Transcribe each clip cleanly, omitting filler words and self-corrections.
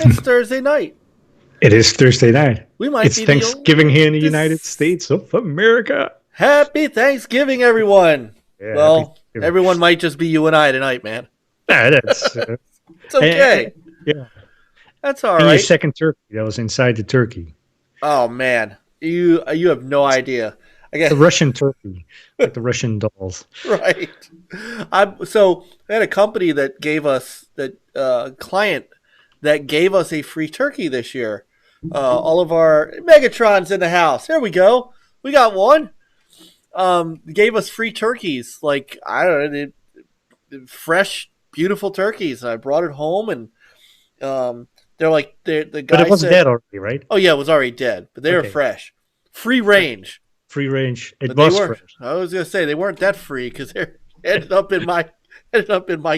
It's Thursday night. It is Thursday night. We might It's be Thanksgiving here in the this... United States of America. Happy Thanksgiving, everyone. Yeah, Well, everyone might just be you and I tonight, man. Nah, that's It's okay. yeah. That's all And right. your second turkey that was inside the turkey. Oh man, you have no idea. I guess The Russian turkey, like the Russian dolls. right. I had a company that gave us client that gave us a free turkey this year. All of our Megatron's in the house. There we go. We got one. Gave us free turkeys. Like I don't know, fresh, beautiful turkeys. And I brought it home, and they're like the guy. But it was dead already, right? Oh yeah, it was already dead, but they were fresh, free range. Free range. It But was they weren't. fresh. I was gonna say they weren't that free because they ended up in my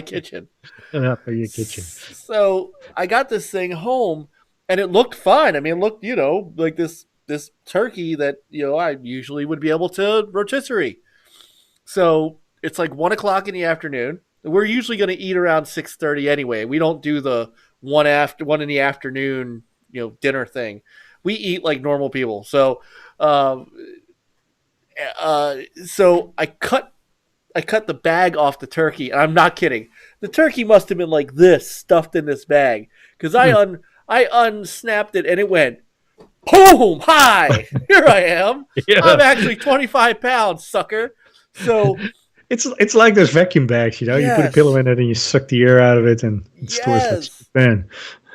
kitchen. Up in your kitchen. So I got this thing home, and it looked fine. I mean, it looked like this turkey that I usually would be able to rotisserie. So it's like 1 o'clock in the afternoon. We're usually going to eat around 6:30 anyway. We don't do the one in the afternoon dinner thing. We eat like normal people. So so I cut the bag off the turkey, and I'm not kidding. The turkey must have been like this, stuffed in this bag, because I unsnapped it, and it went, boom! Hi, here I am. Yeah. I'm actually 25 pounds, sucker. So it's like those vacuum bags, you put a pillow in it and you suck the air out of it, and it stores that in.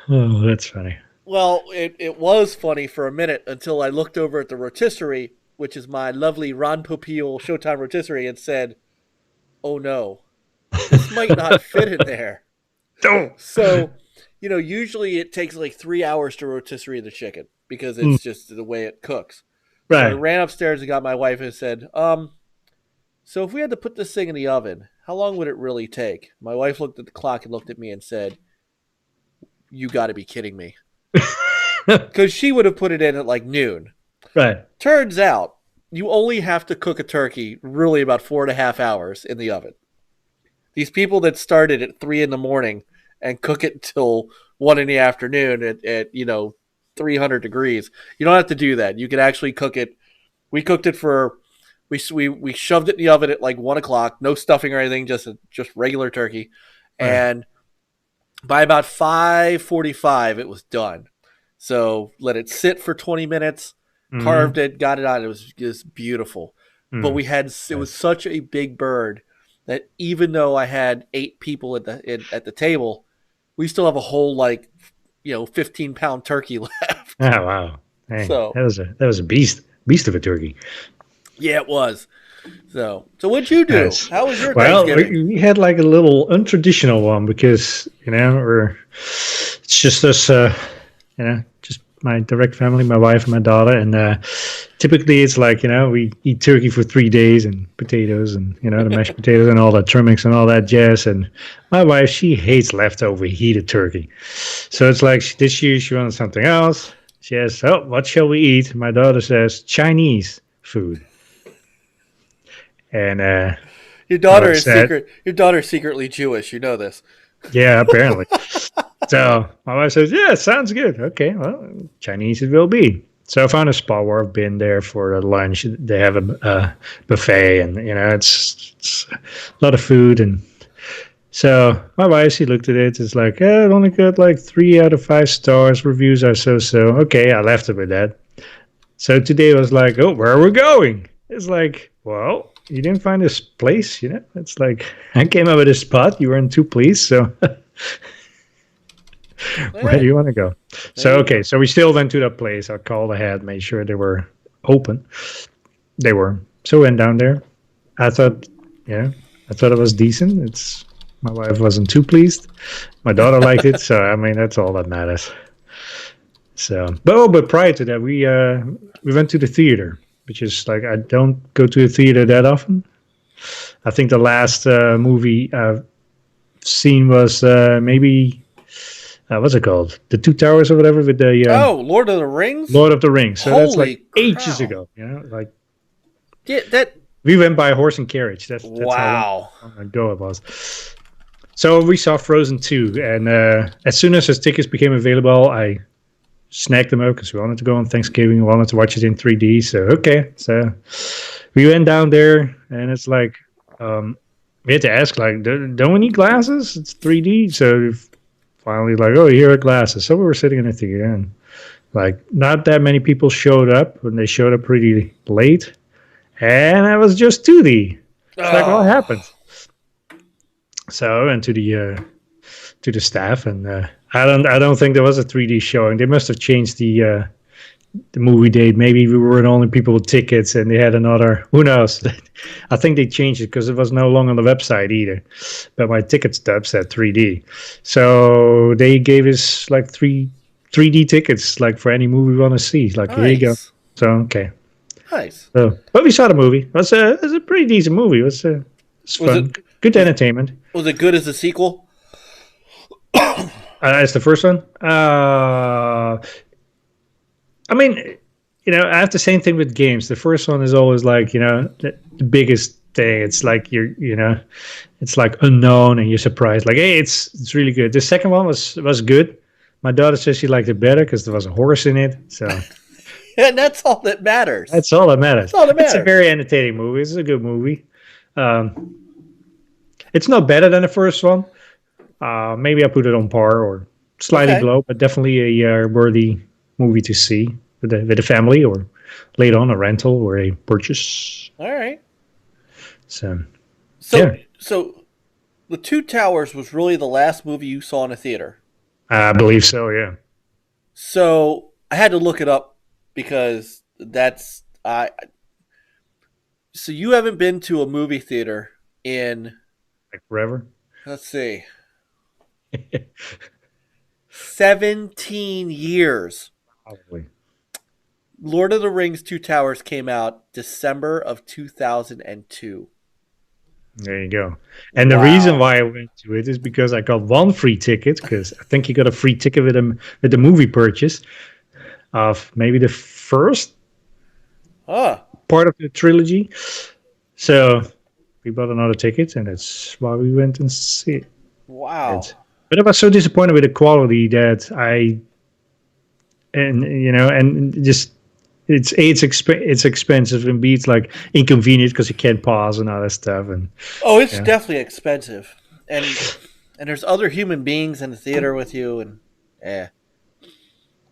Oh, that's funny. Well, it was funny for a minute until I looked over at the rotisserie, which is my lovely Ron Popeil Showtime rotisserie, and said, oh no, this might not fit in there. Don't. So, usually it takes like 3 hours to rotisserie the chicken because it's just the way it cooks. Right. So I ran upstairs and got my wife and said, so if we had to put this thing in the oven, how long would it really take? My wife looked at the clock and looked at me and said, you got to be kidding me. Because she would have put it in at like noon. Right. Turns out you only have to cook a turkey really about 4.5 hours in the oven. These people that started at 3 in.the.morning and cook it till 1 in the afternoon at 300 degrees. You don't have to do that. You can actually cook it. We cooked it we shoved it in the oven at like 1 o'clock, no stuffing or anything, just regular turkey. Right. And by about 5:45, it was done. So let it sit for 20 minutes. Carved it, got it out. It was just beautiful. But it was such a big bird that even though I had 8 people at the table, we still have a whole 15-pound turkey left. Oh wow! Hey, so that was a beast of a turkey. Yeah, it was. So what'd you do? Nice. How was your Thanksgiving? Well, we had like a little untraditional one because it's just us, just my direct family, my wife and my daughter, and typically it's like we eat turkey for 3 days and potatoes and the mashed potatoes and all that trimix and all that jazz. And my wife, she hates leftover heated turkey, so it's like this year she wanted something else. She says, "Oh, what shall we eat?" My daughter says, "Chinese food." And your daughter is secretly Jewish. You know this. Yeah, apparently. So my wife says, "Yeah, sounds good. Okay, well, Chinese it will be." So I found a spot where I've been there for lunch. They have a buffet, and it's a lot of food. And so my wife, she looked at it. It's like, it only got like 3 out of 5 stars. Reviews are so. Okay, I left it with that. So today was like, oh, where are we going? It's like, well, you didn't find this place, It's like I came up with a spot. You weren't too pleased, so. Where do you want to go? So we still went to that place. I called ahead, made sure they were open. They were. So we went down there. I thought it was decent. My wife wasn't too pleased. My daughter liked it, so I mean that's all that matters. So, but prior to that, we went to the theater, which is like I don't go to the theater that often. I think the last movie I've seen was maybe. What's it called? The Two Towers or whatever with the Lord of the Rings? Lord of the Rings. So Holy that's like crap. ages ago. Yeah, we went by horse and carriage. That's wow. how long ago it was. So we saw Frozen 2, and as soon as his tickets became available, I snagged them up because we wanted to go on Thanksgiving. We wanted to watch it in 3D. So okay, so we went down there, and it's like we had to ask, like, don't we need glasses? It's 3D. So finally, like, oh, here are glasses. So we were sitting in the theater, and like not that many people showed up, and they showed up pretty late, and it was just 2D. It's like, what Oh, happened? So I went to the staff, and I don't think there was a 3D showing. They must have changed the movie date. Maybe we were the only people with tickets, and they had another. Who knows? I think they changed it because it was no longer on the website either. But my ticket stub said 3D, so they gave us like 3D tickets, like for any movie we want to see. Like, here you go. nice, So okay. nice. So, but we saw the movie. It was a pretty decent movie. It's Was fun, it good was it, entertainment. was it good as a sequel? As the first one. I mean, I have the same thing with games. The first one is always like, the biggest thing. It's like it's like unknown, and you're surprised. Like, hey, it's really good. The second one was good. My daughter says she liked it better because there was a horse in it. So And that's all that matters. that's all that That's matters. all that It's a matters. very entertaining movie. It's a good movie. Um, it's not better than the first one. Maybe I put it on par or slightly Okay. below, but definitely a worthy movie to see with the family, or later on a rental or a purchase. All right. So So yeah, so the Two Towers was really the last movie you saw in a theater. I believe so. Yeah, So I had to look it up because that's I. So you haven't been to a movie theater in, like forever. let's see, 17 years. Probably. Lord of the Rings Two Towers came out December of 2002. There you go. And the reason Wow. why I went to it is because I got one free ticket, because I think you got a free ticket with the movie purchase of maybe the first Ah, part of the trilogy. So we bought another ticket, and that's why we went and see it. wow. But I was so disappointed with the quality that and just it's expensive, and B, it's like inconvenient because you can't pause and all that stuff. And Oh, it's yeah, definitely expensive. And there's other human beings in the theater with you and yeah.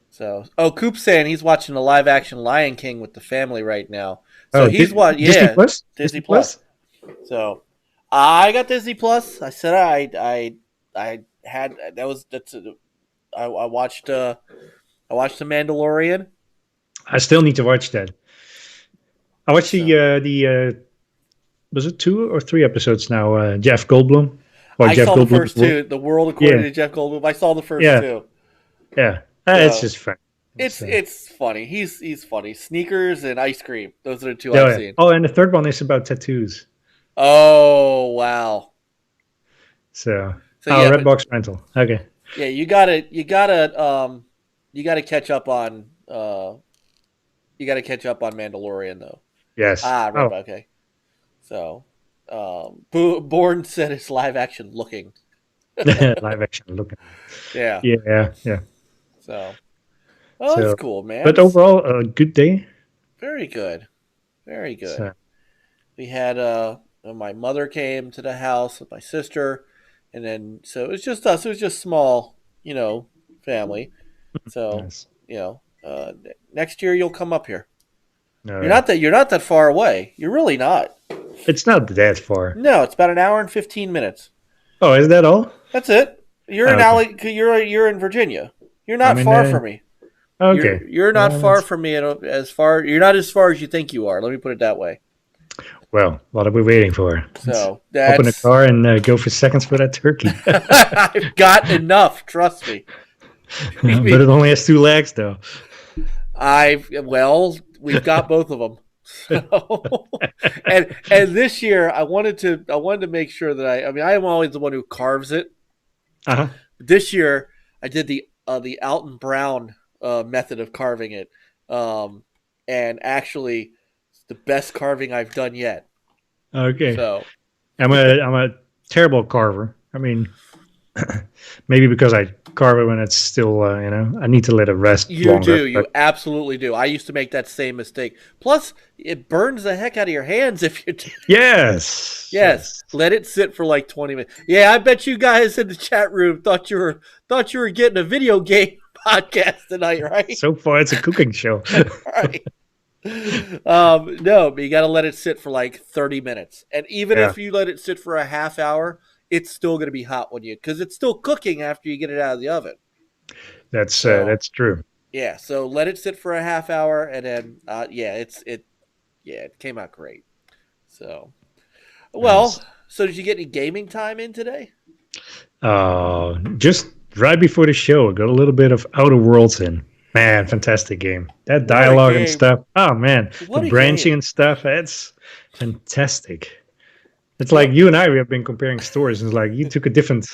So, oh, Coop's saying he's watching the live action Lion King with the family right now. So oh, he's what? Disney Yeah, Plus, Disney Disney Plus. Plus. So I got Disney Plus. I said I had that was that's I watched the Mandalorian. I still need to watch that. I watched So the was it 2 or 3 episodes now? Jeff Goldblum or I Jeff saw the Goldblum's first world. two. The World According Yeah, to Jeff Goldblum. I saw the first yeah, two. yeah. It's So just fun. it's So, it's funny. He's funny. Sneakers and ice cream. Those are the two oh I've yeah. seen. Oh, and the third one is about tattoos. Oh wow. So, So yeah, but Redbox rental. Okay. yeah, you gotta catch up on Mandalorian though. Yes. Ah, right. Oh, Okay. So, Bourne said it's live action looking. live action looking. Yeah. Yeah, yeah. So, oh, that's So, cool, man. but overall, a good day. Very good. Very good. So, We had my mother came to the house with my sister, and then so it was just us. It was just small, family. So yes. next year you'll come up here. No, You're yeah. not that you're not that far away. You're really not. It's not that far. No, it's about an hour and 15 minutes. Oh, is that all? That's it. You're Oh, in okay. You're in Virginia. You're I'm not in. far from me. Okay. You're not Well, far from me as far. You're not as far as you think you are. Let me put it that way. well, what are we waiting for? Let's So open the that's car and go for seconds for that turkey. I've got enough. Trust me. But it only has 2 legs, though. We've got both of them. So, and this year I wanted to make sure that I am always the one who carves it. Uh-huh. This year I did the Alton Brown method of carving it, and actually it's the best carving I've done yet. Okay. So I'm a terrible carver. I mean, maybe because I carve it when it's still, I need to let it rest You longer. do. You But absolutely do. I used to make that same mistake. Plus, it burns the heck out of your hands if you do. yes, Yes, yes. let it sit for like 20 minutes. Yeah, I bet you guys in the chat room thought you were getting a video game podcast tonight, right? So far, it's a cooking show. Right. No, but you got to let it sit for like 30 minutes. And even Yeah, if you let it sit for a half hour, it's still going to be hot when because it's still cooking after you get it out of the oven. So, that's true. yeah, so let it sit for a half hour and then it came out great. So, well, Nice. so did you get any gaming time in today? Just right before the show, I got a little bit of Outer Worlds in. Man, fantastic game. That What a dialogue and game. stuff. Oh man, the What a branching game. and stuff. It's fantastic. It's like Yep. you and I, we have been comparing stories. It's like you took a different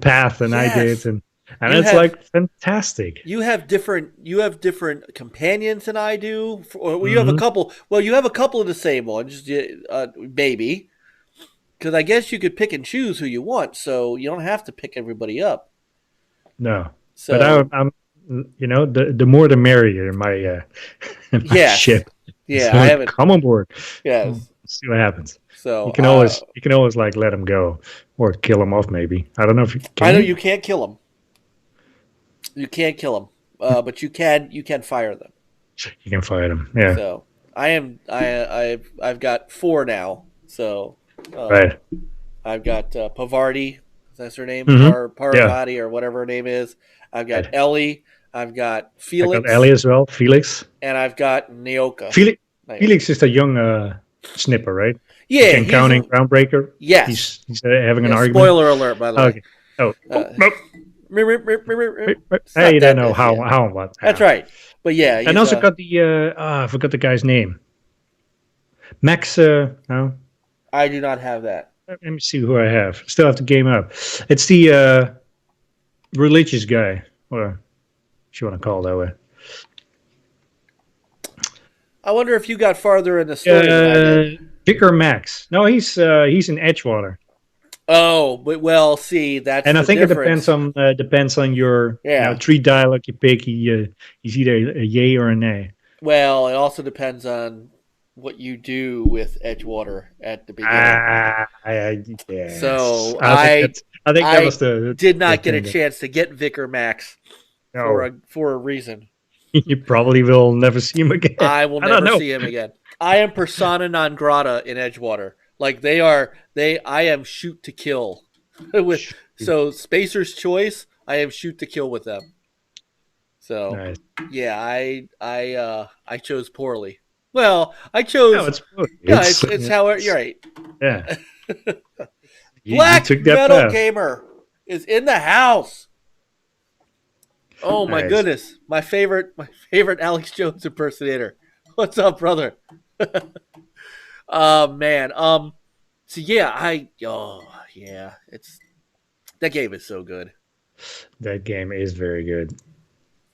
path than I did, Yes. and You it's have like fantastic. you have different companions than I do. Well, you have a Hmm. couple. Well, you have a couple of the same ones, maybe. Because I guess you could pick and choose who you want, so you don't have to pick everybody up. No, but So I'm the more the merrier in my in my yes, ship. yeah, I So haven't. come on board. We'll Yes, see what happens. so You can always like let him go or kill him off. Maybe I don't know if you I can know you. you can't kill them. You can't kill them, but you can fire them. You can fight him. Yeah, So I've got four now. So um, right. I've got Pavardi, that's her name, Hmm. Yeah, Parvati or whatever her name is. I've got right. Ellie. I've got I got Ellie Felix, as well. Felix. and I've got Naoka. Felix. Naoka. Felix is the young snipper, right? You Yeah, can count in Groundbreaker. yes. He's having an Yeah. argument. Spoiler alert, by the way. Okay. Oh. Oh, Uh, oh. it's not I don't that. know It's, yeah, how and what. that's Yeah. right. But yeah, And he's also got I forgot the guy's name. Max. No. I do not have that. Let me see who I have. Still have the game up. It's the religious guy, or if you want to call it that way. I wonder if you got farther in the story than I did. Vicar Max. No, he's in Edgewater, Oh, but well, see, that's and I the think it depends difference. on your Yeah. tree dialogue you pick. He's either a yay or a nay. Well, it also depends on what you do with Edgewater at the beginning. Yes. So I think that was I did the not get a thing. That, chance to get Vicar Max for no, a reason. you probably will never see him again. I will I don't never know. see him again. I am persona non grata in Edgewater. Like I am shoot to kill. with so Spacer's Choice, I am shoot to kill with them. So Nice. yeah, I chose poorly. Well, I No, chose it's good. yeah, it's how you're right. Yeah. You Black took that Metal path. Gamer is in the house. Oh my Nice. goodness, my favorite Alex Jones impersonator. What's up, brother? Man. So yeah, it's that game is so good. That game is very good.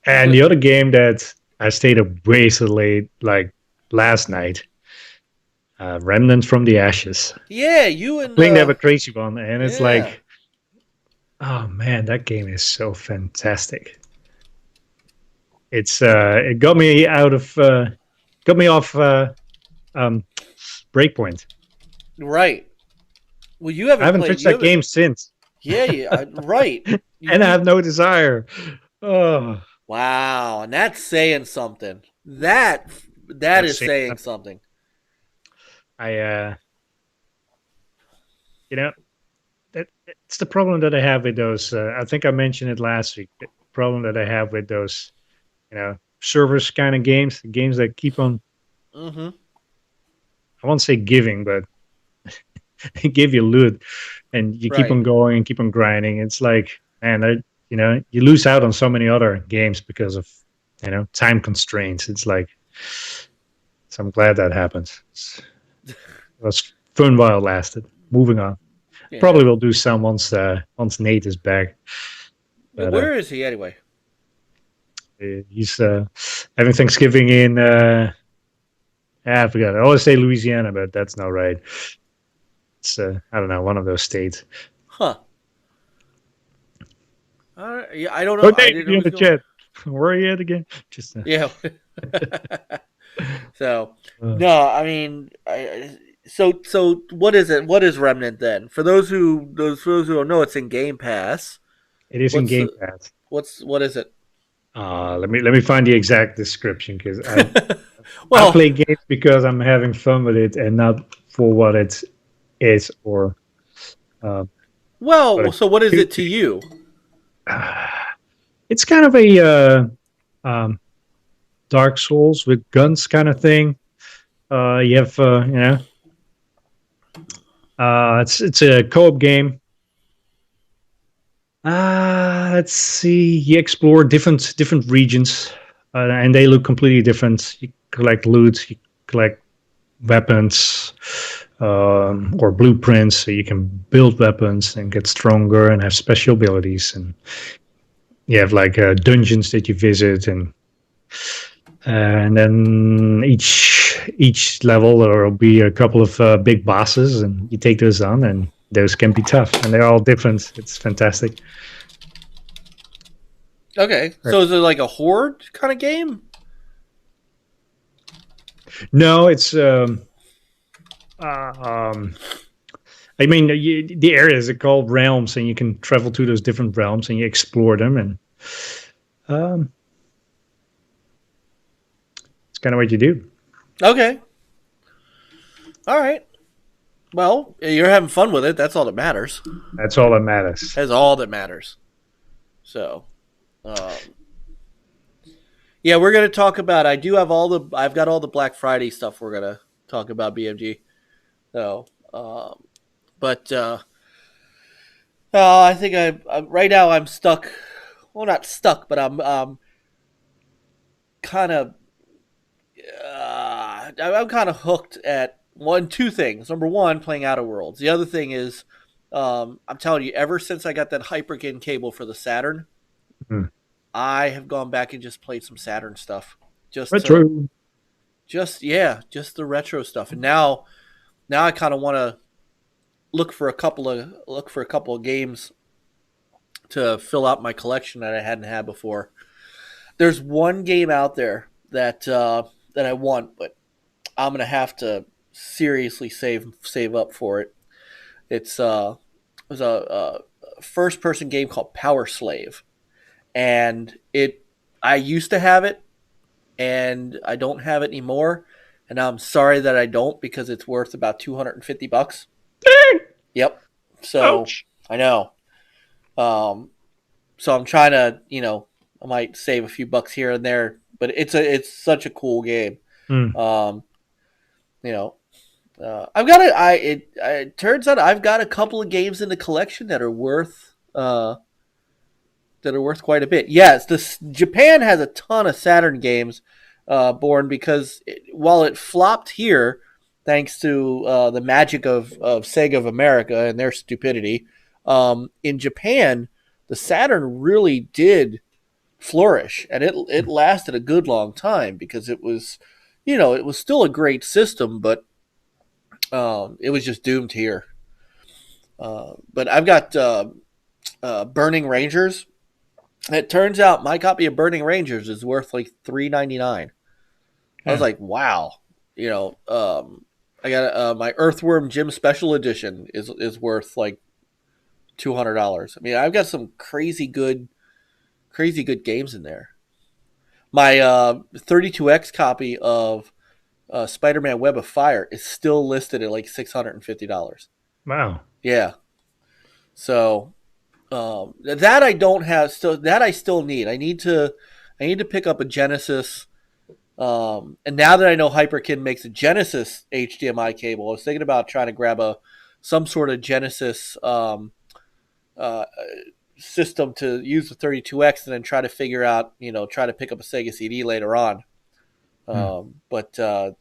And the other game that I stayed up way so late, like last night, Remnants from the Ashes. Yeah, you and Playing that with Crazy One, and it's yeah, like, oh man, that game is so fantastic. It got me off um, Breakpoint. right. Well, you I haven't haven't played. touched You that haven't. game since, Yeah, yeah, right. You, and I you have no desire. Oh, wow, and that's saying something. That that's is it. saying something. I you know it's the problem that I have with those. I think I mentioned it last week. The problem that I have with those, servers kind of games that keep on. Mm-hmm. I won't say giving, but they give you loot, and you keep Right. on going and keep on grinding. It's like, man, you lose out on so many other games because of time constraints. It's like, so I'm glad that happened. It was fun while it lasted. Moving on. Yeah. Probably will do some once Nate is back. But Where is he anyway? he's having Thanksgiving in. I forgot. I always say Louisiana, but that's not right. It's I don't know, one of those states. Huh. Yeah, I don't Oh, know. I didn't David, know you it in was the going. chat. Where are you at again? Just Yeah. So uh, no, I mean, so what is it? What is Remnant then? For those who don't know, it's in Game Pass. it is in What's Game Pass. what is it? Let me find the exact description because I Well, play games because I'm having fun with it and not for what it is or uh, what well. it So what is could it to be. you? It's kind of a um, Dark Souls with guns kind of thing. You have it's a co-op game. Let's see. You explore different regions, and they look completely different. You collect loot, you collect weapons or blueprints, so you can build weapons and get stronger and have special abilities. And you have like dungeons that you visit, and then each level there will be a couple of big bosses, and you take those on, and those can be tough, and they're all different. It's fantastic. Okay, Right. so is it like a horde kind of game? No, it's uh, um, I mean, the areas are called realms, and you can travel to those different realms and you explore them, and um, it's kind of what you do. Okay, all right. Well, you're having fun with it. That's all that matters. That's all that matters. That's all that matters. So, um, yeah, we're gonna talk about. I do have all the. I've got all the Black Friday stuff. We're gonna talk about BMG. So, but I think right now I'm stuck. Well, not stuck, but I'm kind of. I'm kind of hooked at two things. Number one, playing Outer Worlds. The other thing is, I'm telling you, ever since I got that Hyperkin cable for the Saturn, Hmm. I have gone back and just played some Saturn stuff, just to Retro. just the retro stuff. And now I kind of want to look for a couple of games to fill out my collection that I hadn't had before. There's one game out there that I want, but I'm gonna have to seriously save up for it. It was a first person game called Power Slave, and it I used to have it, and I don't have it anymore. And I'm sorry that I don't because it's worth about $250. Yep. So Ouch. I know. Um, so I'm trying to, I might save a few bucks here and there, but it's such a cool game. Hmm. Um, you know, I've got a, I it turns out I've got a couple of games in the collection that are worth quite a bit. Yes, this Japan has a ton of Saturn games, born because while it flopped here, thanks to the magic of Sega of America and their stupidity, in Japan, the Saturn really did flourish, and it lasted a good long time because it was still a great system, but it was just doomed here. But I've got Burning Rangers. It turns out my copy of Burning Rangers is worth like $3.99. I was Yeah. like, wow. I got my Earthworm Jim Special Edition is worth like $200. I mean, I've got some crazy good games in there. My 32X copy of Spider-Man Web of Fire is still listed at like $650. Wow. Yeah. So that I don't have still that I still need. I need to pick up a Genesis. And now that I know Hyperkin makes a Genesis HDMI cable, I was thinking about trying to grab some sort of Genesis uh, system to use the 32X, and then try to figure out, try to pick up a Sega CD later on. Hmm. But but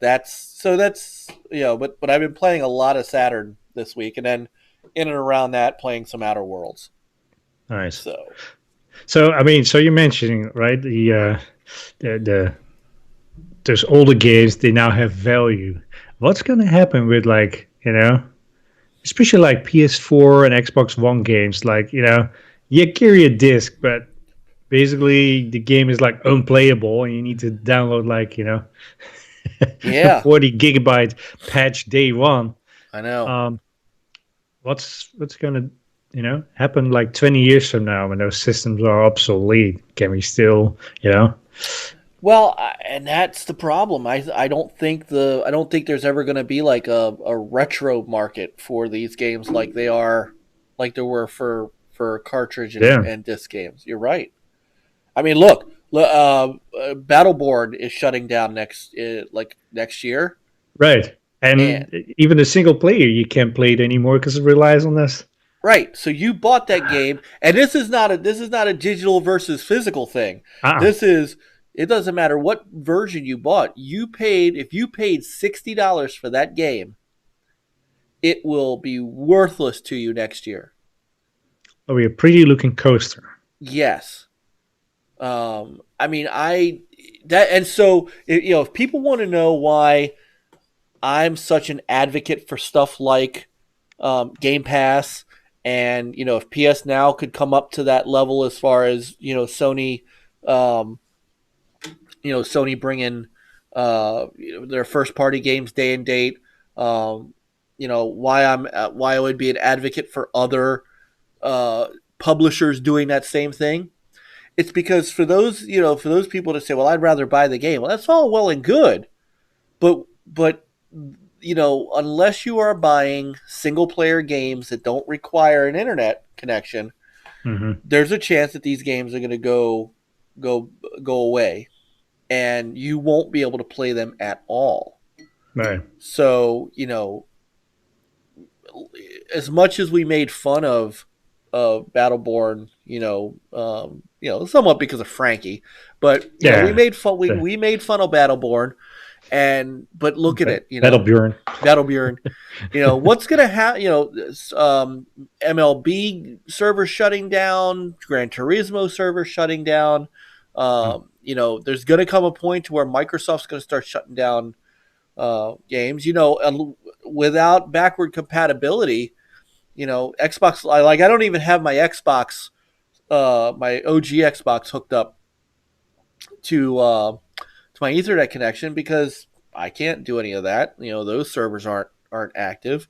I've been playing a lot of Saturn this week, and then in and around that, playing some Outer Worlds. Nice. So So I mean, so you're mentioning right the those older games, they now have value. What's going to happen with like especially like PS4 and Xbox One games. Like, you carry a disc, but basically the game is like unplayable, and you need to download like a Yeah, 40 gigabyte patch day one. I know. Um, what's gonna happen like 20 years from now when those systems are obsolete? Can we still Well, and that's the problem. I don't think there's ever going to be like a retro market for these games like there were for cartridge yeah, and disc games. You're right. I mean, look, Battleborn is shutting down next year, right. and And even the single player, you can't play it anymore because it relies on this. right. So you bought that game, and this is not a digital versus physical thing. Ah, This is it doesn't matter what version you bought. If you paid $60 for that game, it will be worthless to you next year. it'll be a pretty looking coaster. Yes. I mean, I that and so if people want to know why I'm such an advocate for stuff like Game Pass, and if PS Now could come up to that level as far as Sony, um, Sony bringing their first party games day and date. Why I would be an advocate for other uh, publishers doing that same thing. It's because for those people to say, well, I'd rather buy the game. Well, that's all well and good, but unless you are buying single player games that don't require an internet connection, Hmm. there's a chance that these games are going to go go away, and you won't be able to play them at all. Right. So as much as we made fun of Battleborn, somewhat because of Frankie, but we Yeah. made fun The we made fun of Battleborn, but look at it, Battleborn. Battleborn. What's gonna happen? MLB servers shutting down, Gran Turismo servers shutting down. There's gonna come a point to where Microsoft's gonna start shutting down games. Without backward compatibility. Xbox. I don't even have my Xbox, my OG Xbox hooked up to my Ethernet connection because I can't do any of that. Those servers aren't active.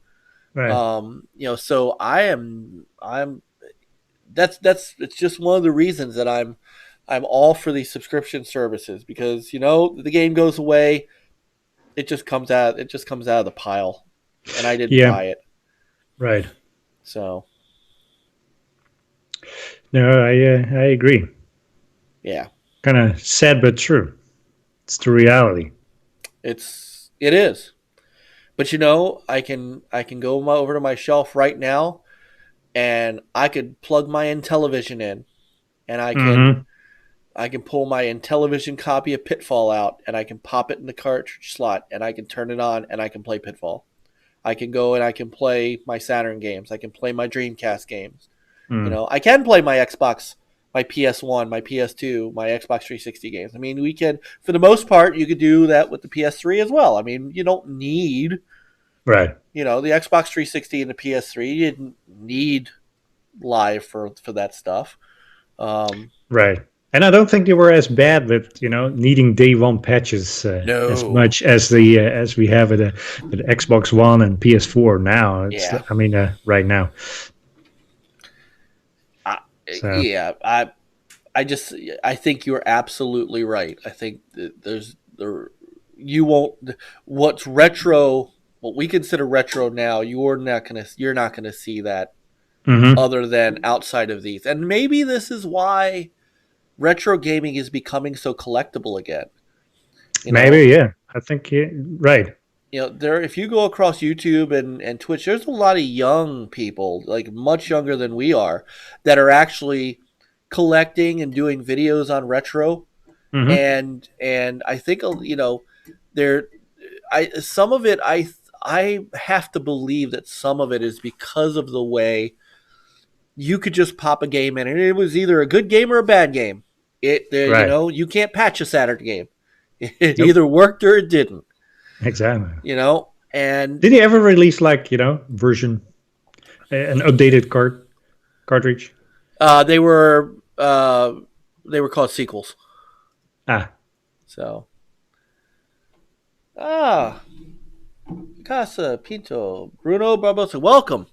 Right. So I'm that's it's just one of the reasons that I'm all for these subscription services because the game goes away, it just comes out of the pile, and I didn't Yeah. buy it. Right. So No, I agree. yeah, Kind of sad but true. It's the reality. it is. But I can go over to my shelf right now, and I could plug my Intellivision in, and Hmm. I can pull my Intellivision copy of Pitfall out, and I can pop it in the cartridge slot, and I can turn it on, and I can play Pitfall. I can go and I can play my Saturn games. I can play my Dreamcast games. Mm. I can play my Xbox, my PS1, my PS2, my Xbox 360 games. I mean, we can, for the most part, you could do that with the PS3 as well. I mean, you don't need, Right. the Xbox 360 and the PS3. You didn't need live for that stuff. Right. And I don't think they were as bad with needing day one patches as No. much as the as we have with Xbox One and PS4 now. It's Yeah. I mean right now. I, So yeah. I think you're absolutely right. I think that you won't what's retro what we consider retro now. You're not gonna see that hmm other than outside of these. And maybe this is why retro gaming is becoming so collectible again. You maybe know, yeah. I think right. there if you go across YouTube and Twitch, there's a lot of young people, like much younger than we are, that are actually collecting and doing videos on retro. Hmm. And I think there I some of it I have to believe that some of it is because of the way you could just pop a game in and it was either a good game or a bad game. Right. You can't patch a Saturn game. It Nope. either worked or it didn't. Exactly. And Did he ever release like version? An updated cartridge. Uh, they were uh, they were called sequels. Ah, So ah, Casa Pinto Bruno Barbosa, welcome.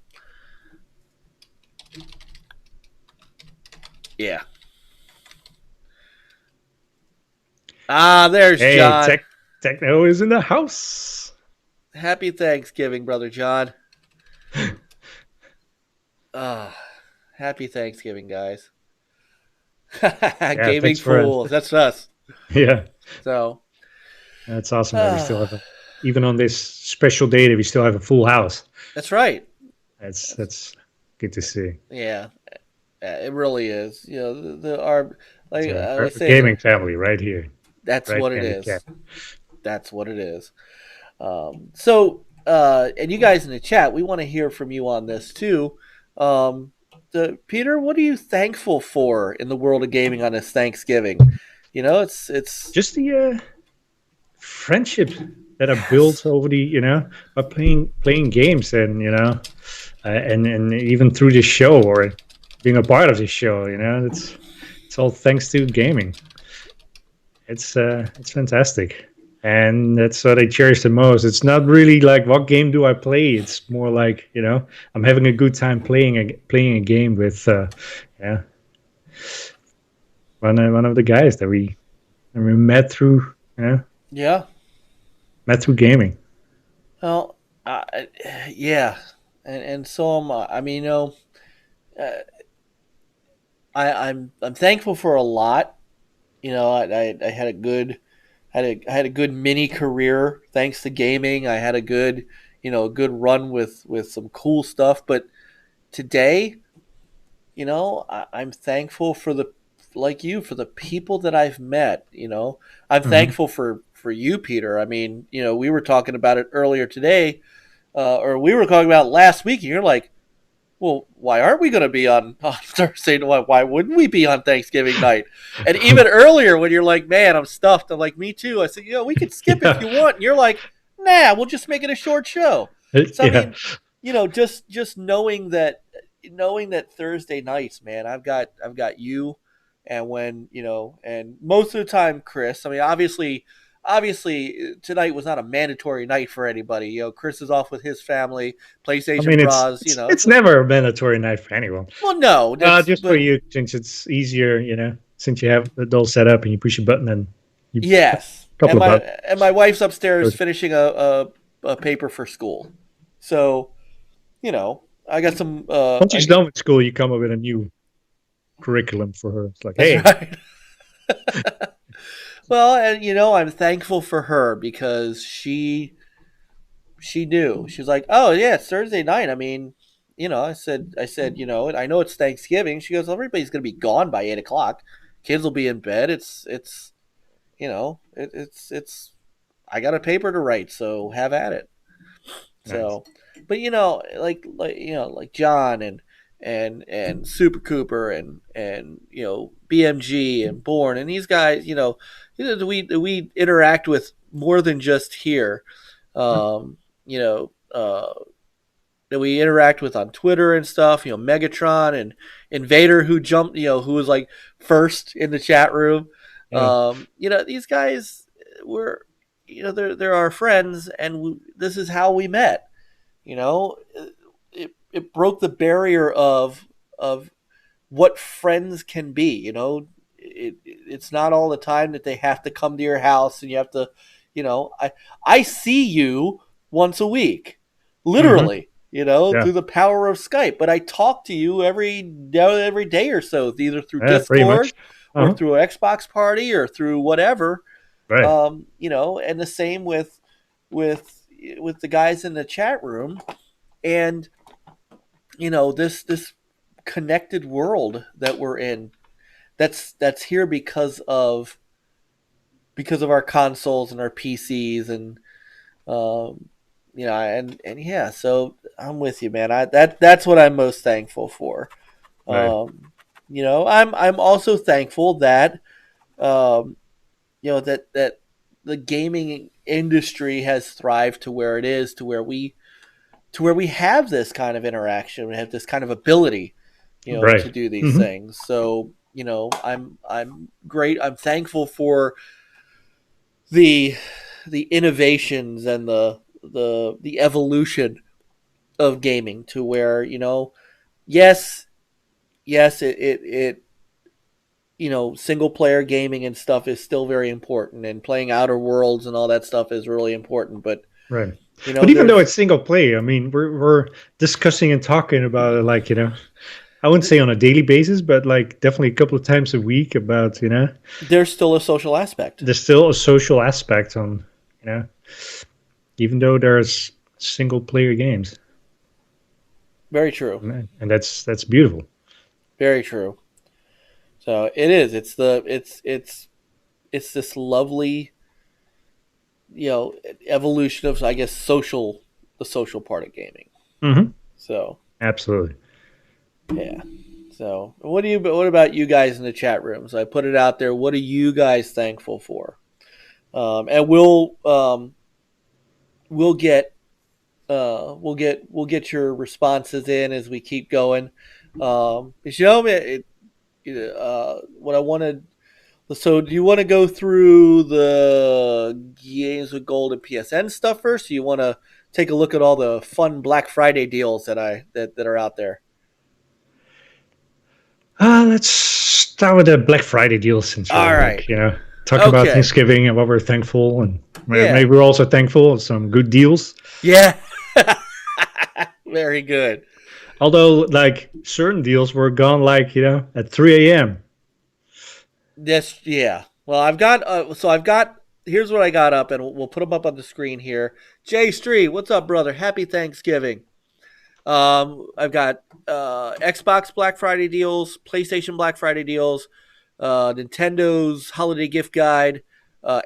Yeah. Ah, there's hey, John. Techno is in the house. Happy Thanksgiving, brother John. Ah, happy Thanksgiving, guys. Yeah, Gaming thanks for fools. That's us. yeah. So, That's awesome that we still have ah, a, even on this special day that we still have a full house. that's right. That's good to see. Yeah, it really is. Our It's like I our always say, gaming family right here, that's right what it behind the cat. is. That's what it is. And you guys in the chat, we want to hear from you on this too. Peter, what are you thankful for in the world of gaming on this Thanksgiving? It's Just the friendships that are yes, built over the by playing games, and and even through this show or being a part of this show. It's all thanks to gaming. It's fantastic, and that's what I cherish the most. It's not really like what game do I play. It's more like I'm having a good time playing a game with yeah one of the guys that we met through yeah. met through gaming. Well, yeah, and so am I. I mean, uh, I'm thankful for a lot. I had a good I had a good mini career thanks to gaming. I had a good a good run with some cool stuff. But today, I'm thankful for the like you for the people that I've met. I'm Hmm. thankful for you, Peter. I mean, we were talking about it earlier today, or we were talking about it last week, and you're like, well, why aren't we going to be on Thursday? Why wouldn't we be on Thanksgiving night? And even earlier, when you're like, man, I'm stuffed. I'm like, me too. I said, we could skip if you Yeah. want. And you're like, nah, we'll just make it a short show. So I Yeah. mean, just knowing that Thursday nights, man, I've got you, and and most of the time, Chris. I mean, obviously, tonight was not a mandatory night for anybody. Chris is off with his family, I PlayStation mean, Bros. it's never a mandatory night for anyone. Well, no, that's Just for but you, since it's easier, since you have the all set up and you push a button and you a yes. couple And of my buttons. and my wife's upstairs Good. finishing a paper for school, so I got some. Once she's done with school, you come up with a new curriculum for her. It's like, That's hey, right. Well, and I'm thankful for her because she knew. She was like, "Oh yeah, it's Thursday night." I mean, I said, I know it's Thanksgiving. She goes, "Everybody's gonna be gone by 8 o'clock. Kids will be in bed. It's it's. I got a paper to write, so have at it." nice. So, but like John and Super Cooper and BMG and Born and these guys, we interact with more than just here. Um, you know, that we interact with on Twitter and stuff. Megatron and Invader, who jumped, who was like first in the chat room. Yeah, These guys were, they're our friends, and this is how we met. You know, it broke the barrier of what friends can be. It's not all the time that they have to come to your house and you have to, I see you once a week, hmm literally. yeah, Through the power of Skype, but I talk to you every day or so, either through yeah, pretty much. Discord or Uh-huh. through an Xbox party or through whatever. Right, And the same with with the guys in the chat room, and this connected world that we're in, that's here because of our consoles and our PCs, and and yeah, so I'm with you, man. That's what I'm most thankful for. right, I'm also thankful that that the gaming industry has thrived to where it is, to where we to where we have this kind of interaction, we have this kind of ability, to Right. do these Hmm. things. So I'm great. I'm thankful for the the innovations and the evolution of gaming to where yes, yes, it single player gaming and stuff is still very important, and playing Outer Worlds and all that stuff is really important. But Right. But even though there's it's single player, I mean, we're discussing and talking about it, like, I wouldn't say on a daily basis, but like definitely a couple of times a week about, there's still a social aspect. there's still a social aspect on, you know, even though there's single player games. Very true. And that's beautiful. Very true. So it is. It's this lovely evolution of, I guess, the social part of gaming. Hmm. So Absolutely. yeah. So what about you guys in the chat room? So I put it out there. What are you guys thankful for? And we'll get we'll get your responses in as we keep going. What I wanted. So, do you want to go through the games with gold and PSN stuff first? Or you want to take a look at all the fun Black Friday deals that are out there? Let's start with the Black Friday deal since All we're right. like, talking about Okay. Thanksgiving and what we're thankful, and Yeah. maybe we're also thankful for some good deals. Yeah. Very good. Although, like, certain deals were gone, like, at 3 a.m. Yes. Yeah. Well, I've got. Here's what I got up, and we'll put them up on the screen here. Jay Street, what's up, brother? Happy Thanksgiving. I've got Xbox Black Friday deals, PlayStation Black Friday deals, Nintendo's holiday gift guide,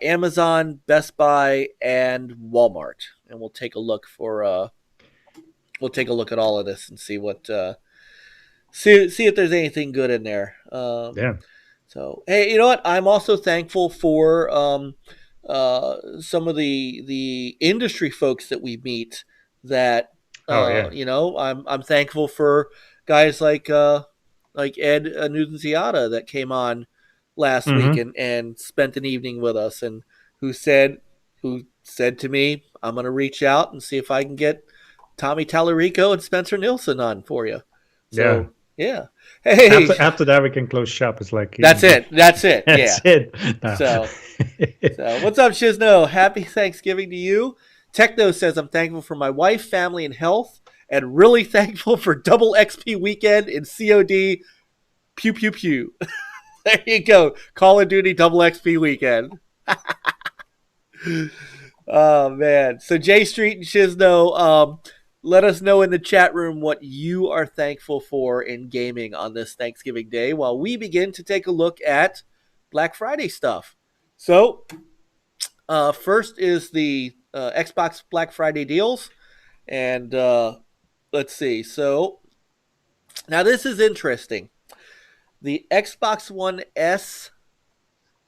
Amazon, Best Buy, and Walmart. And we'll take a look at all of this and see what see if there's anything good in there. Yeah. So hey, you know what? I'm also thankful for some of the industry folks that we meet. That Oh, yeah. I'm thankful for guys like Ed Nunziata that came on last week Hmm. and spent an evening with us, and who said who said to me, I'm going to reach out and see if I can get Tommy Tallarico and Spencer Nilsson on for you. Yeah. So yeah, hey, After that, we can close shop. It's like, that's it. That's it. Yeah. that's it. No. So what's up, Shizno? Happy Thanksgiving to you. Techno says, I'm thankful for my wife, family, and health, and really thankful for double XP weekend in COD. Pew, pew, pew. There you go. Call of Duty double XP weekend. Oh, man. So, J Street and Shizno, let us know in the chat room what you are thankful for in gaming on this Thanksgiving Day while we begin to take a look at Black Friday stuff. So, first is the Xbox Black Friday deals. And let's see. So, now this is interesting. The Xbox One S,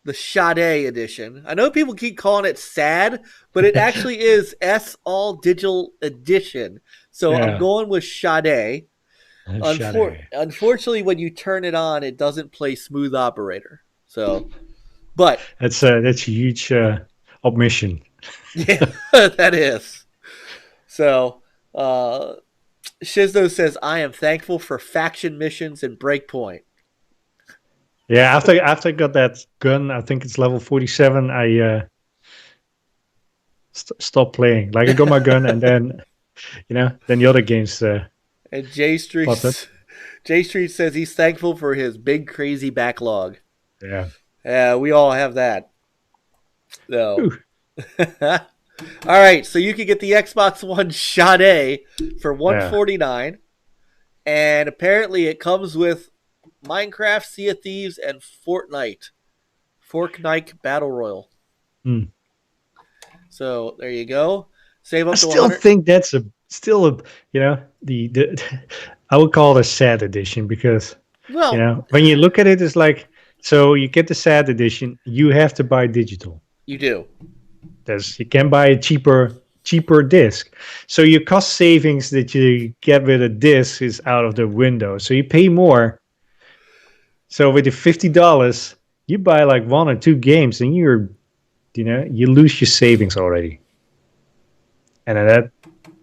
the Sade edition. I know people keep calling it SAD, but it actually is S All Digital Edition. So I'm Yeah. going with Sade. Shut Unfortunately, when you turn it on, it doesn't play Smooth Operator. So, but That's a huge omission. yeah, that is. So, Shizno says, I am thankful for faction missions and Breakpoint. Yeah, after I got that gun, I think it's level 47. I stopped playing. Like, I got my gun, and then then the other games And J popped up. Street J Street says he's thankful for his big crazy backlog. Yeah. Yeah, we all have that. So, Ooh. all right. So you can get the Xbox One Sade for Yeah. $149, and apparently it comes with Minecraft, Sea of Thieves, and Fortnite Battle Royale. Hmm. So there you go. Save I up to still 100. think that's still a the I would call it a sad edition, because Well, when you look at it, it's like, so you get the sad edition, you have to buy digital. you do. You can buy it cheaper cheaper disc. So your cost savings that you get with a disc is out of the window. So you pay more. So with the $50, you buy like 1 or 2 games, and you lose your savings already. And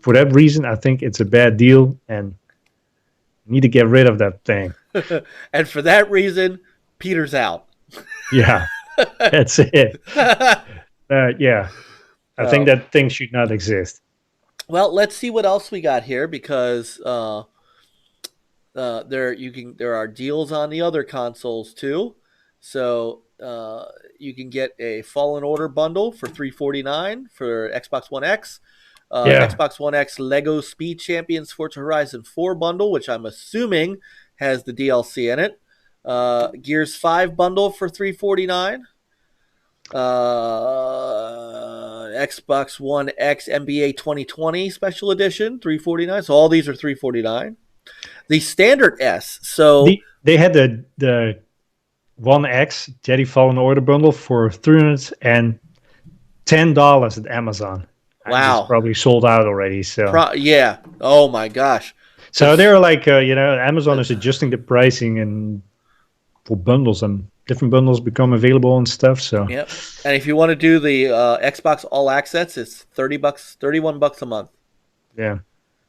for that reason, I think it's a bad deal, and you need to get rid of that thing. And for that reason, Peter's out. Yeah, that's it. Yeah, I think Oh. that thing should not exist. Well, let's see what else we got here because there are deals on the other consoles too. So you can get a Fallen Order bundle for $349 for Xbox One X. Yeah, Xbox One X Lego Speed Champions Forza Horizon 4 bundle, which I'm assuming has the DLC in it. Gears 5 bundle for $349. Xbox One X NBA 2020 Special Edition $349. So all these are $349. The standard S. So they had the One X Jedi Fallen Order bundle for $310 at Amazon, and it's wow, probably sold out already. So yeah. Oh my gosh. so they're like, Amazon is adjusting the pricing and for bundles, and different bundles become available and stuff. So Yep. And if you want to do the Xbox All Access, it's $30, $31 a month. yeah,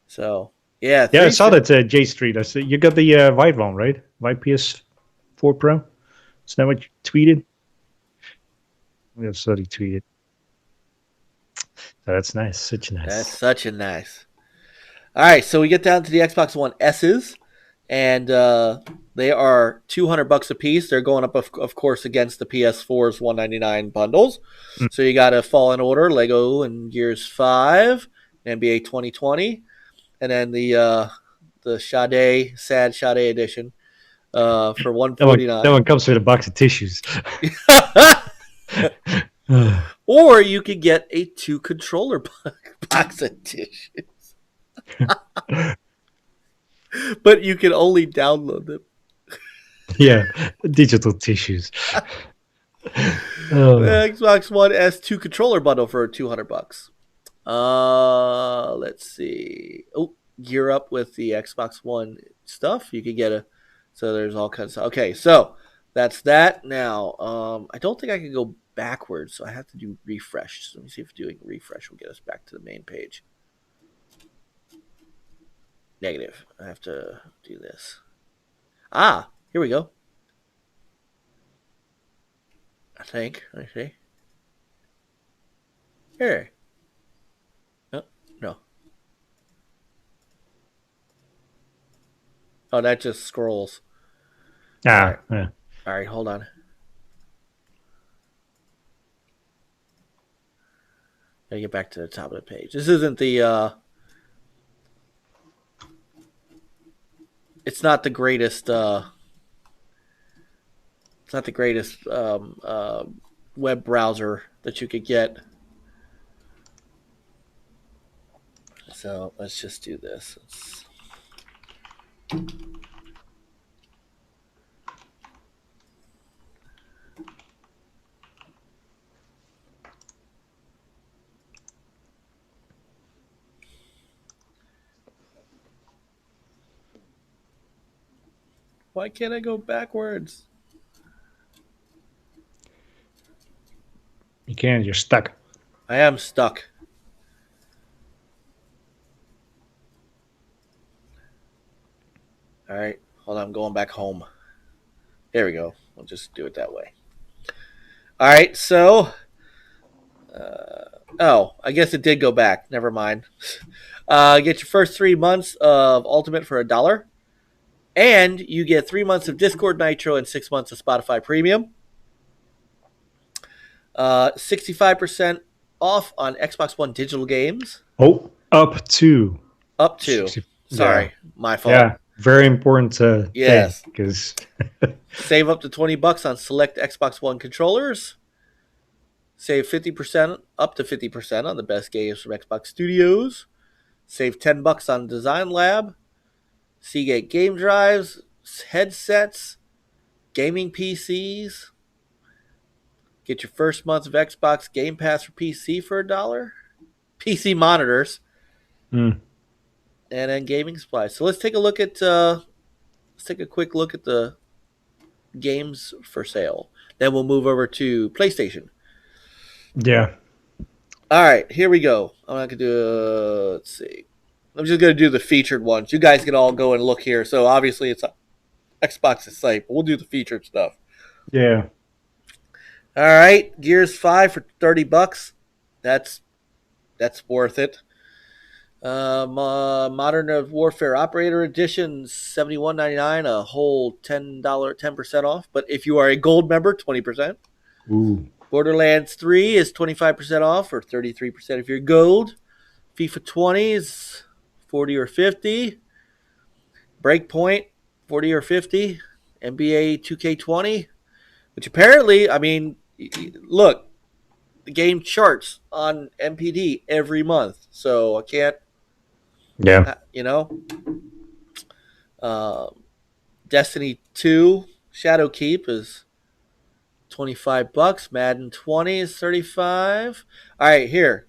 So yeah, yeah. I saw that J Street. I said you got the white one, right? White PS4 Pro. Is that what you tweeted? Yeah, so he tweeted. So that's nice. Such That's nice. such a nice. All right, so we get down to the Xbox One S's, and they are $200 a piece. They're going up, of course, against the PS4's $199 bundles. Mm. So you got a Fallen Order, Lego, and Gears 5, NBA 2020, and then the Sad Sade edition for That one $149. comes with a box of tissues. Or you could get a 2 controller box of tissues. But you can only download them. Yeah, digital tissues. The Xbox One S2 controller bundle for $200. Let's see. Oh, gear up with the Xbox One stuff. You could get so there's all kinds of. Okay, so that's that. Now, I don't think I can go backwards, so I have to do refresh. So let me see if doing refresh will get us back to the main page. Negative. I have to do this. Here we go. I think. Let me see. Here. Oh, no. Oh, that just scrolls. All right. Yeah. All right, hold on. Gotta get back to the top of the page. This isn't the it's not the greatest it's not the greatest web browser that you could get. So let's just do this. Why can't I go backwards? You can't. You're stuck. I am stuck. All right, hold on. I'm going back home. There we go. We'll just do it that way. All right, so. I guess it did go back. Never mind. Get your first 3 months of Ultimate for $1. And you get 3 months of Discord Nitro and 6 months of Spotify Premium. 65% off on Xbox One digital games. Oh, up to. Sorry, Yeah. my fault. Yeah, very important Yes. thing, because Save up to $20 on select Xbox One controllers. Save 50%, up to 50% on the best games from Xbox Studios. Save $10 on Design Lab. Seagate game drives, headsets, gaming PCs. Get your first month of Xbox Game Pass for PC for $1. PC monitors, Mm. and then gaming supplies. So let's take a quick look at the games for sale. Then we'll move over to PlayStation. Yeah. All right, here we go. I'm not gonna do. Let's see. I'm just gonna do the featured ones. You guys can all go and look here. So obviously it's Xbox's site, but we'll do the featured stuff. Yeah. All right, Gears 5 for $30. That's worth it. Modern Warfare Operator Edition, $71.99, a whole $10% off. But if you are a gold member, 20%. Ooh. Borderlands 3 is 25% off, or 33% if you're gold. FIFA 20 is 40 or 50. Breakpoint, 40 or 50. NBA 2K20, which apparently, I mean, look, the game charts on MPD every month, so I can't, Yeah. Destiny 2 Shadowkeep is $25. Madden 20 is 35. All right, here,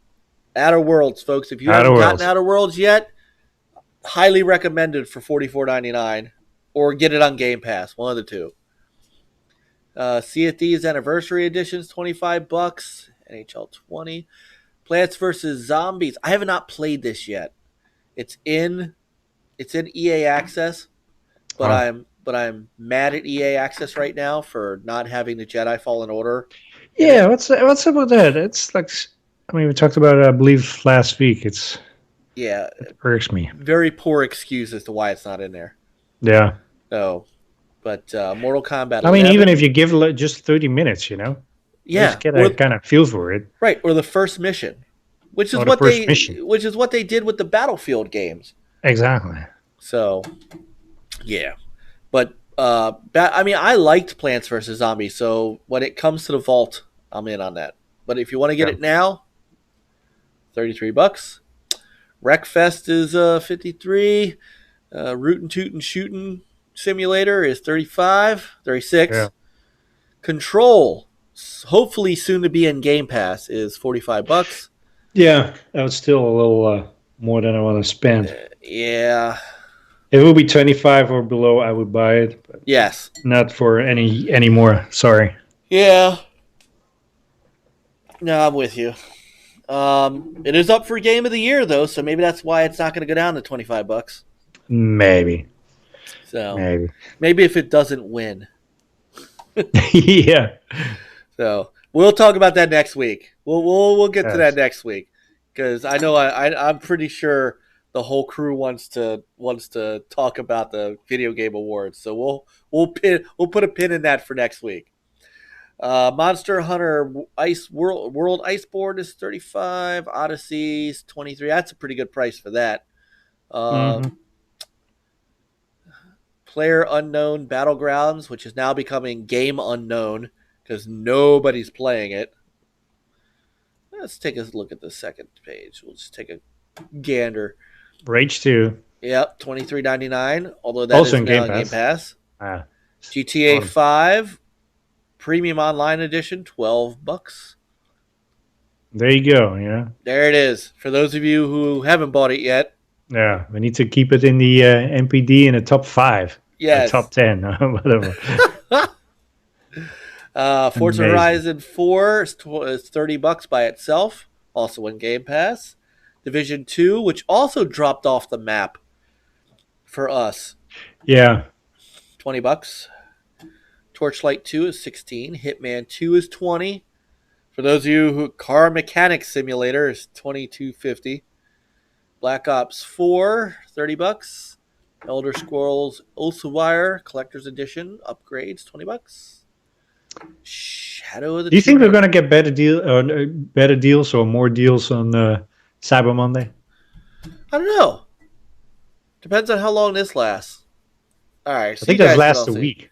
Outer Worlds, folks. If you Outer haven't Worlds. gotten Outer Worlds yet, highly recommended for $44.99, or get it on Game Pass, one of the two. Sea of Thieves Anniversary Edition is $25. NHL 20. Plants vs. Zombies. I have not played this yet. It's in EA Access, but I'm mad at EA Access right now for not having the Jedi Fallen Order. Yeah, what's about that? It's like, I mean, we talked about it, I believe, last week. It irks me. Very poor excuse as to why it's not in there. Yeah. So, but Mortal Kombat 11. I mean, even if you give just 30 minutes, yeah, just get a kind of feel for it. Right, or the first mission, which is which is what they did with the Battlefield games. Exactly. So, yeah, but I mean, I liked Plants vs. Zombies, so when it comes to the vault, I'm in on that. But if you want to get it now, $33. Wreckfest is 53. Rootin' Tootin' Shootin' Simulator is 36. Yeah. Control, hopefully soon to be in Game Pass, is $45. Yeah, that was still a little more than I want to spend. Yeah. If it would be 25 or below, I would buy it. But yes. Not for any more. Sorry. Yeah. No, I'm with you. It is up for Game of the Year though, so maybe that's why it's not going to go down to $25. Maybe. So maybe if it doesn't win. Yeah. So we'll talk about that next week. We'll get to that next week, because I know I'm pretty sure the whole crew wants to talk about the video game awards. So we'll put a pin in that for next week. Monster Hunter World Iceborne is $35. Odyssey's $23. That's a pretty good price for that. Player Unknown Battlegrounds, which is now becoming Game Unknown because nobody's playing it. Let's take a look at the second page. We'll just take a gander. Rage 2. Yep, $23.99. Although that also is in now Game Pass. GTA fun. 5 Premium Online Edition, $12. There you go. Yeah. There it is. For those of you who haven't bought it yet. Yeah, we need to keep it in the MPD in the top 5. Yes. Top 10, whatever. Forza Horizon 4 is $30 by itself, also in Game Pass. Division 2, which also dropped off the map for us. Yeah. $20. Torchlight 2 is $16. Hitman 2 is $20. For those of you who Car Mechanic Simulator is $22.50. Black Ops 4, $30. Elder Scrolls Oathwire Collector's Edition upgrades, $20. Shadow of the. Do you think we're going to get better deals or more deals on Cyber Monday? I don't know. Depends on how long this lasts. All right. I think that lasts a week.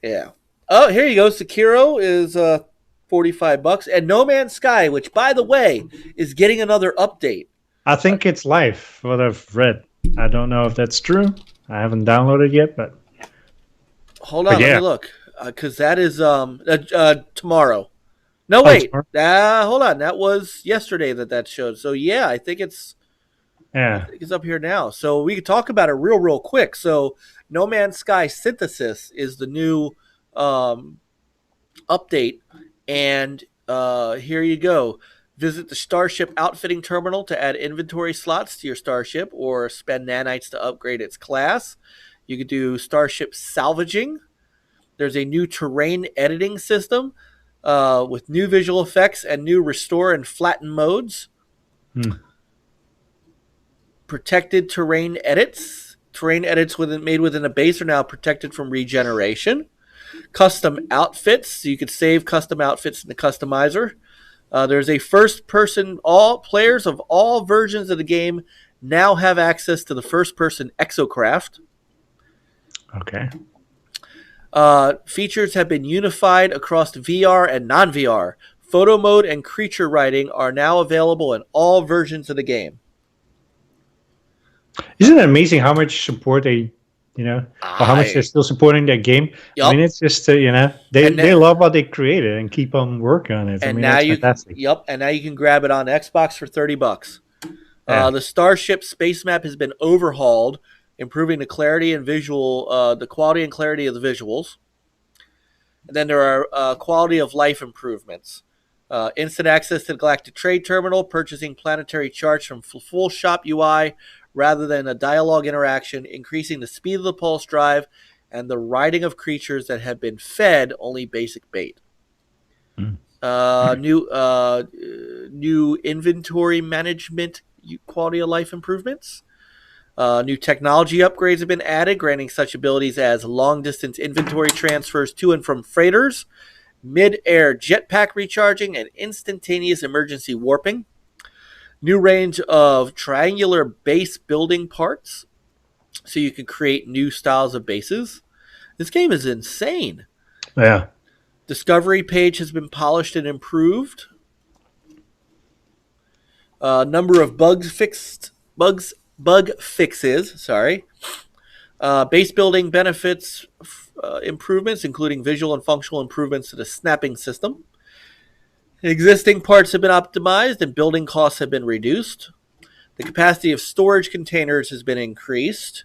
Yeah. Oh, here you go. Sekiro is $45, and No Man's Sky, which, by the way, is getting another update. I think it's live, what I've read. I don't know if that's true. I haven't downloaded yet, but hold on, let me look, because that is tomorrow. No, Oh, wait. tomorrow. Hold on. That was yesterday that showed. So yeah, I Yeah. think it's up here now. So we can talk about it real quick. So No Man's Sky Synthesis is the new um, update, and here you go. Visit the Starship Outfitting Terminal to add inventory slots to your Starship, or spend nanites to upgrade its class. You could do Starship salvaging. There's a new terrain editing system with new visual effects and new restore and flatten modes. Hmm. Protected terrain edits. Terrain edits made within a base are now protected from regeneration. Custom outfits. So you could save custom outfits in the customizer. There's a first person. All players of all versions of the game now have access to the first person exocraft. Okay. Features have been unified across VR and non VR. Photo mode and creature writing are now available in all versions of the game. Isn't it amazing how much support they, or how much they're I still supporting their game? I mean, Yup. it's just, they And they love what they created and keep on working on it. I and mean, now that's you fantastic. and now you can grab it on Xbox for $30. Yeah. The Starship space map has been overhauled, improving the clarity and the quality and clarity of the visuals. And then there are quality of life improvements. Instant access to the Galactic Trade Terminal, purchasing planetary charts from full shop UI rather than a dialogue interaction, increasing the speed of the pulse drive and the riding of creatures that have been fed only basic bait. Mm. New inventory management quality of life improvements. New technology upgrades have been added, granting such abilities as long distance inventory transfers to and from freighters, mid air jetpack recharging, and instantaneous emergency warping. New range of triangular base building parts, so you can create new styles of bases. This game is insane. Yeah. Discovery page has been polished and improved. Number of bug fixes. Sorry. Base building benefits improvements, including visual and functional improvements to the snapping system. Existing parts have been optimized and building costs have been reduced. The capacity of storage containers has been increased.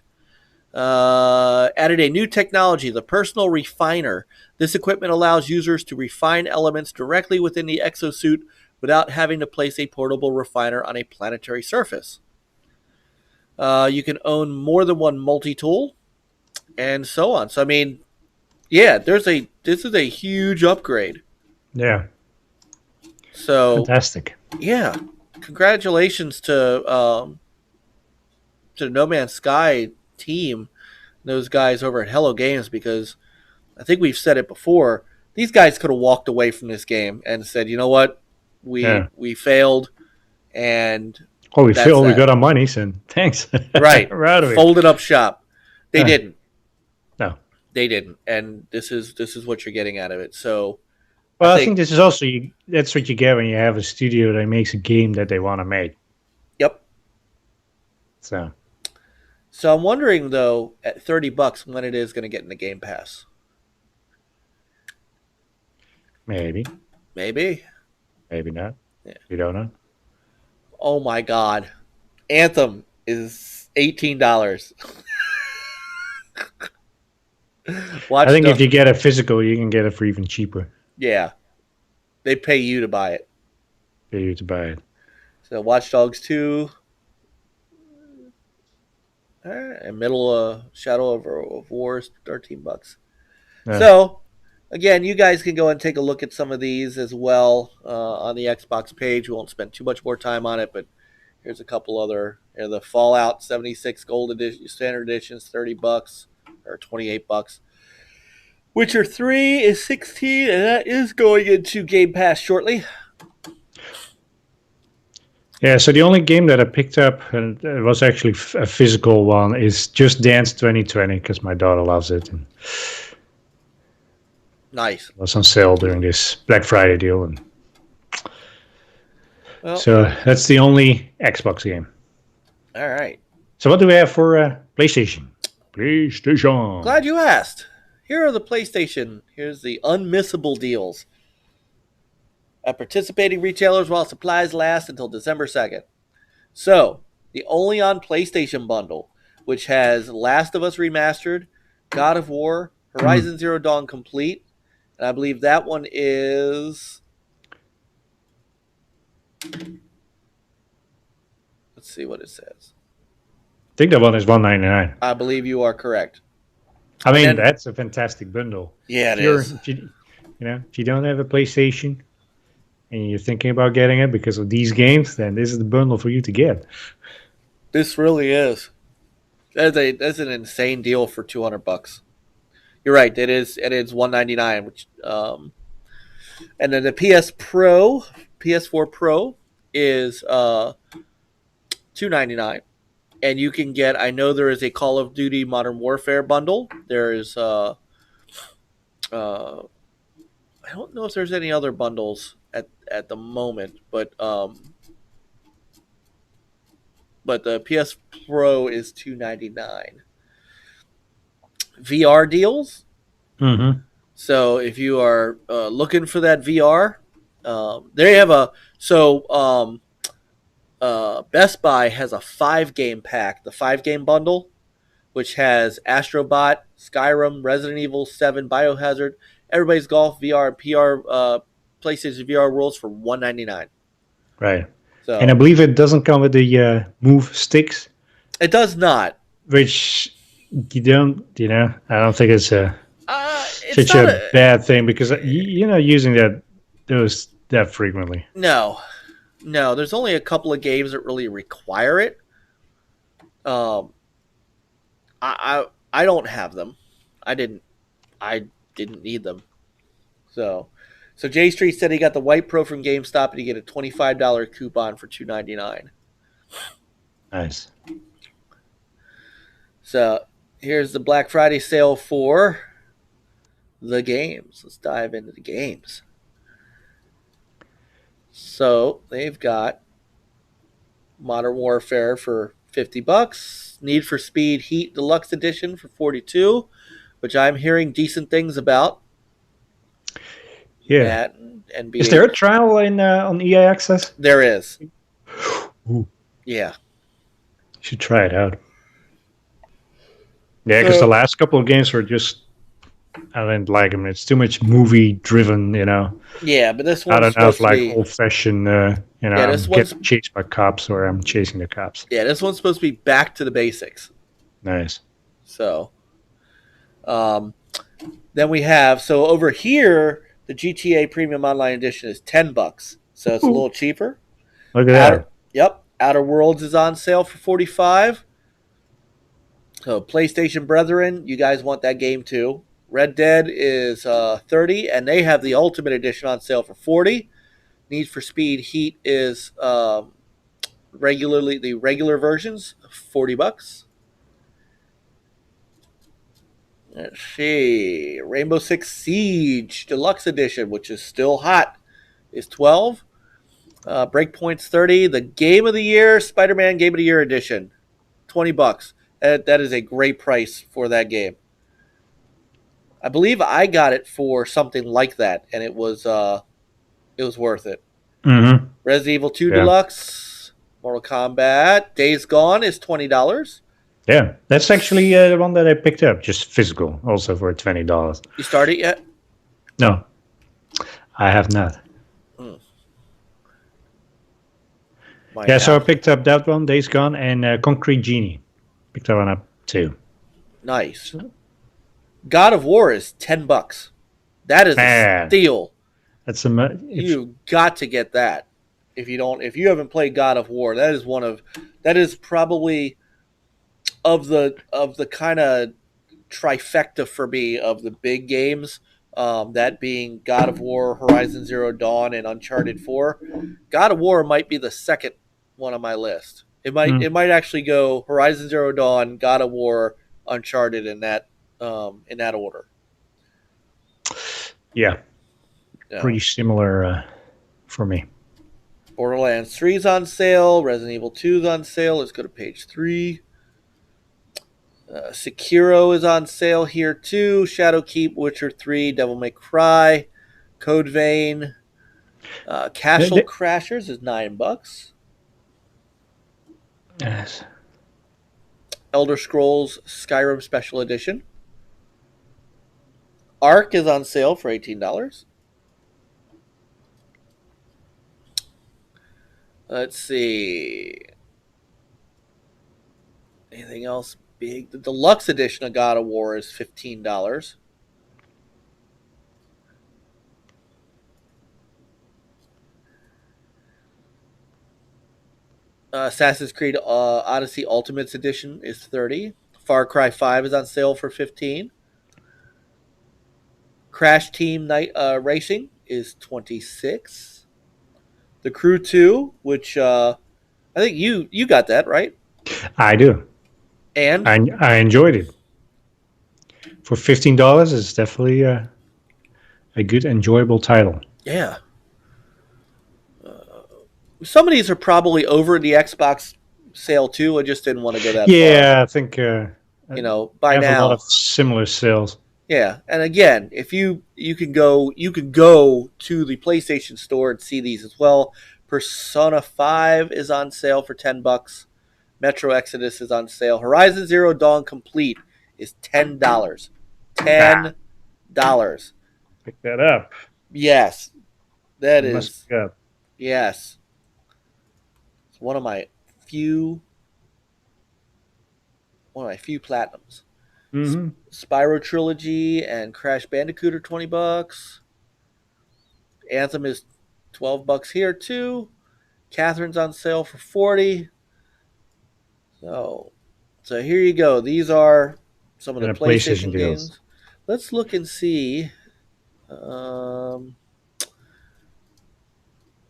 Added a new technology, the personal refiner. This equipment allows users to refine elements directly within the exosuit without having to place a portable refiner on a planetary surface. You can own more than one multi-tool, and so on. So I mean, yeah, this is a huge upgrade. Yeah. So Fantastic. yeah, congratulations to the No Man's Sky team, those guys over at Hello Games, because I think we've said it before. These guys could have walked away from this game and said, you know what, Yeah. we failed, and Oh, we that's feel we that. got our money, so thanks. Right, We're out of here. folded up shop. They didn't. No. They didn't, and this is what you're getting out of it. So, Well, I think this is also that's what you get when you have a studio that makes a game that they want to make. Yep. So I'm wondering though, at $30, when it is going to get in the Game Pass. maybe Yeah. not. You don't know. Oh my God, Anthem is $18. I think if you get a physical, you can get it for even cheaper. Yeah, they pay you to buy it. For you to buy it. So Watch Dogs 2, and Middle Shadow of War is $13. Yeah. So again, you guys can go and take a look at some of these as well on the Xbox page. We won't spend too much more time on it, but here's a couple other. The Fallout 76 Gold Edition, Standard Edition is $30 or $28. Witcher 3 is $16, and that is going into Game Pass shortly. Yeah, so the only game that I picked up, and it was actually a physical one, is Just Dance 2020, because my daughter loves it. And Nice. it was on sale during this Black Friday deal. And Well, so that's the only Xbox game. all right. So what do we have for PlayStation? PlayStation. Glad you asked. Here are the PlayStation. Here's the unmissable deals. at participating retailers while supplies last until December 2nd. So, the only on PlayStation bundle, which has Last of Us Remastered, God of War, Mm. Horizon Zero Dawn Complete, and I believe that one is. Let's see what it says. I think that one is 199. I believe you are correct. I And mean, then, that's a fantastic bundle. yeah, it If you're, is. if you don't have a PlayStation and you're thinking about getting it because of these games, then this is the bundle for you to get. This really is. That's an insane deal for $200. You're right. It is $199, which and then the PS4 Pro is $299, and you can get. I know there is a Call of Duty Modern Warfare bundle. There is uh, I don't know if there's any other bundles at the moment, but the PS Pro is $299. VR deals. Mm-hmm. So if you are looking for that VR, there you have a Best Buy has a 5 game pack, the 5 game bundle, which has Astrobot, Skyrim, Resident Evil 7, Biohazard, Everybody's Golf, VR, and PR PlayStation VR Worlds for $199. Right. And I So believe it doesn't come with the move sticks, it does not. which I don't think it's It's such not a a bad thing because you're not using those that frequently. no, no. There's only a couple of games that really require it. Um, I don't have them. I didn't I didn't need them. So J Street said he got the White Pro from GameStop and he get a $25 coupon for $299. Nice. So here's the Black Friday sale for the games. Let's dive into the games. So they've got Modern Warfare for $50, Need for Speed Heat Deluxe Edition for 42, which I'm hearing decent things about. Yeah. At NBA. Is there a trial on EA Access? There is. Ooh, Yeah. you should try it out. Yeah, because the last couple of games were just I didn't like them. It's too much movie driven, Yeah, but this I one's don't know if supposed to like be. old fashioned. This I'm one's getting chased by cops or I'm chasing the cops. Yeah, this one's supposed to be back to the basics. Nice. So, then we have over here the GTA Premium Online Edition is $10, so it's a little cheaper. Look at that. Yep, Outer Worlds is on sale for 45. So PlayStation Brethren, you guys want that game too. Red Dead is 30, and they have the Ultimate Edition on sale for 40. Need for Speed Heat is the regular versions, $40. Let's see. Rainbow Six Siege Deluxe Edition, which is still hot, is 12. Breakpoint's 30. The Game of the Year Spider-Man Game of the Year Edition, $20. That is a great price for that game. I believe I got it for something like that, and it was worth it. Mm-hmm. Resident Evil 2 Deluxe, Mortal Kombat, Days Gone is $20. Yeah, that's actually the one that I picked up, just physical, also for $20. You started yet? No, I have not. So I picked up that one, Days Gone, and Concrete Genie. Picked that one up too. Nice. God of War is $10. That is a steal. That's you got to get that. If you haven't played God of War, that is probably of the kind of trifecta for me of the big games. That being God of War, Horizon Zero Dawn, and Uncharted 4. God of War might be the second one on my list. It might actually go Horizon Zero Dawn, God of War, Uncharted in that order. Yeah. Pretty similar for me. Borderlands 3 is on sale. Resident Evil 2 is on sale. Let's go to page 3. Sekiro is on sale here too. Shadowkeep, Witcher 3, Devil May Cry, Code Vein. Castle Crashers is $9. Yes. Elder Scrolls Skyrim Special Edition. Ark is on sale for $18. Let's see. Anything else big? The deluxe edition of God of War is $15. Assassin's Creed Odyssey Ultimates Edition is $30. Far Cry 5 is on sale for $15. Crash Team Night Racing is $26. The Crew 2, which I think you got that, right? I do. And I enjoyed it. For $15, it's definitely a good, enjoyable title. yeah. Some of these are probably over the Xbox sale too. I just didn't want to go that far. Yeah, I think By have now, a lot of similar sales. yeah. And again, if you can go to the PlayStation Store and see these as well. Persona 5 is on sale for $10. Metro Exodus is on sale. Horizon Zero Dawn Complete is $10. $10. Pick that up. Yes, that You is. must pick up. Yes, it's one of my few platinums. Mm-hmm. Spyro Trilogy and Crash Bandicoot are $20. Anthem is $12 here too. Catherine's on sale for $40. So here you go. These are some of the PlayStation games. Let's look and see. Let's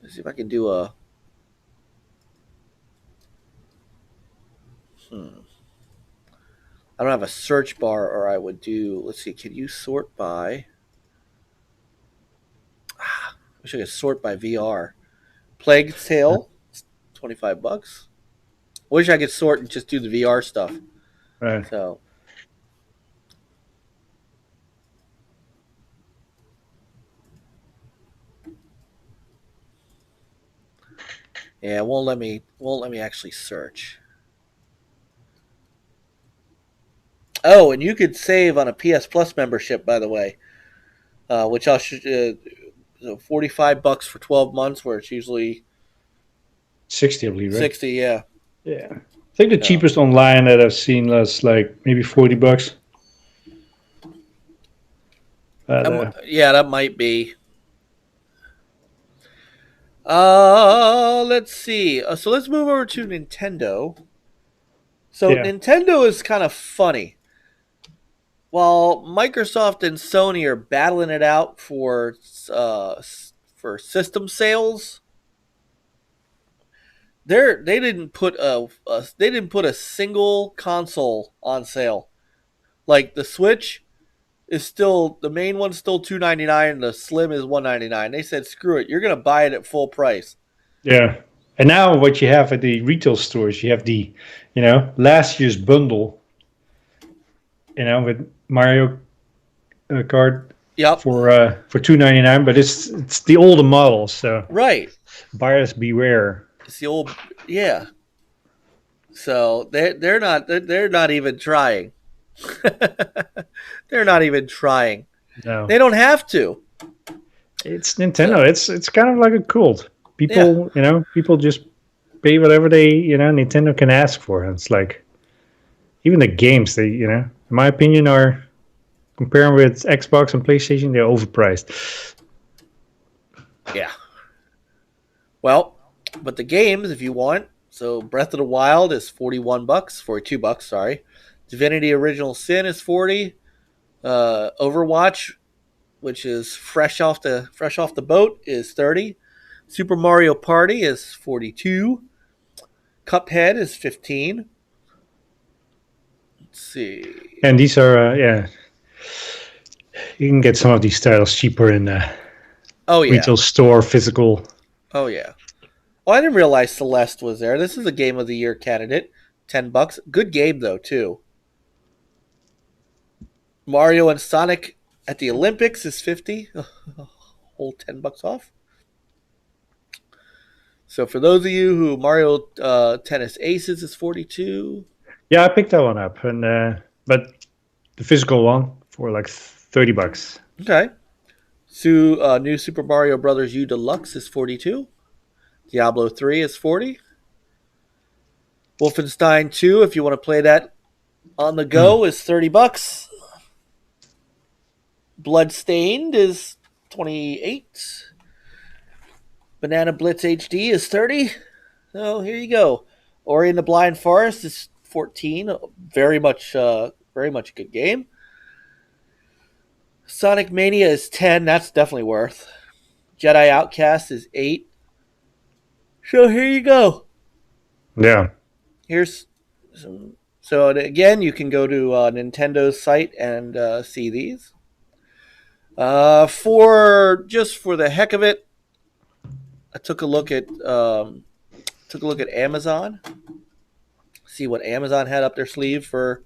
see if I can do a. I don't have a search bar, or I would do. Let's see. Can you sort by? Wish I could sort by VR. Plague Tale, $25. Wish I could sort and just do the VR stuff. Right. So. Yeah, it won't let me actually search. Oh, and you could save on a PS Plus membership, by the way, which I'll $45 for 12 months, where it's usually 60, I believe, right? 60. Yeah. Yeah. I think the cheapest online that I've seen was like maybe $40. But, yeah, that might be. Let's see. So let's move over to Nintendo. So Nintendo is kind of funny. While Microsoft and Sony are battling it out for system sales, they didn't put a single console on sale. Like the Switch is still, the main one's still $299 and the Slim is $199. They said, screw it, you're gonna buy it at full price. Yeah. And now what you have at the retail stores, you have the, last year's bundle, with Mario Kart. Yep. For $299, but it's the older models, so right. Buyers beware. It's the old, yeah. So they're not even trying. They're not even trying. No, they don't have to. It's Nintendo. So, it's kind of like a cult. People, people just pay whatever they, Nintendo can ask for. And it's like, even the games, they, in my opinion, are comparing with Xbox and PlayStation, they're overpriced. Yeah. Well, but the games, if you want, so Breath of the Wild is $42, sorry. Divinity Original Sin is $40. Overwatch, which is fresh off the boat, is $30. Super Mario Party is $42. Cuphead is $15. Let's see. And these are, you can get some of these titles cheaper in retail store, physical. Oh, yeah. Oh, I didn't realize Celeste was there. This is a Game of the Year candidate. $10. Good game, though, too. Mario and Sonic at the Olympics is $50. Whole $10 off. So for those of you who Mario Tennis Aces is 42. Yeah, I picked that one up, and but the physical one for like $30. Okay. New Super Mario Brothers U Deluxe is 42. Diablo 3 is 40. Wolfenstein 2, if you want to play that on the go, is $30. Bloodstained is 28. Banana Blitz HD is 30. So here you go. Ori and the Blind Forest is 14. Very much a good game. Sonic Mania is 10. That's definitely worth. Jedi Outcast is 8. So here you go. Yeah. Here's some. So again, you can go to Nintendo's site and see these. For the heck of it, I took a look at Amazon. See what Amazon had up their sleeve for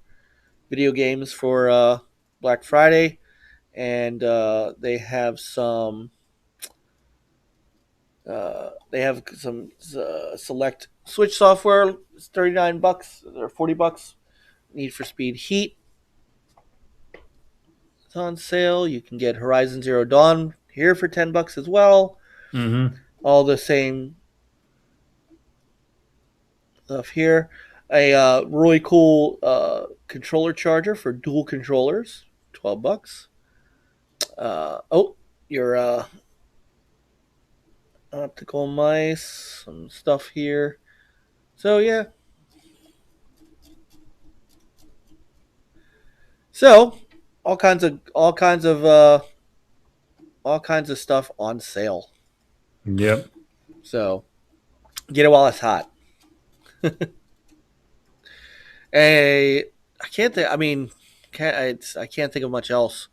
video games for Black Friday, and they have some. They have some select Switch software. It's $39 or $40. Need for Speed Heat. It's on sale. You can get Horizon Zero Dawn here for $10 as well. Mm-hmm. All the same stuff here. A really cool controller charger for dual controllers, $12. Your optical mice, some stuff here. So yeah. So all kinds of stuff on sale. Yep. So get it while it's hot. I can't think. I mean, I can't think of much else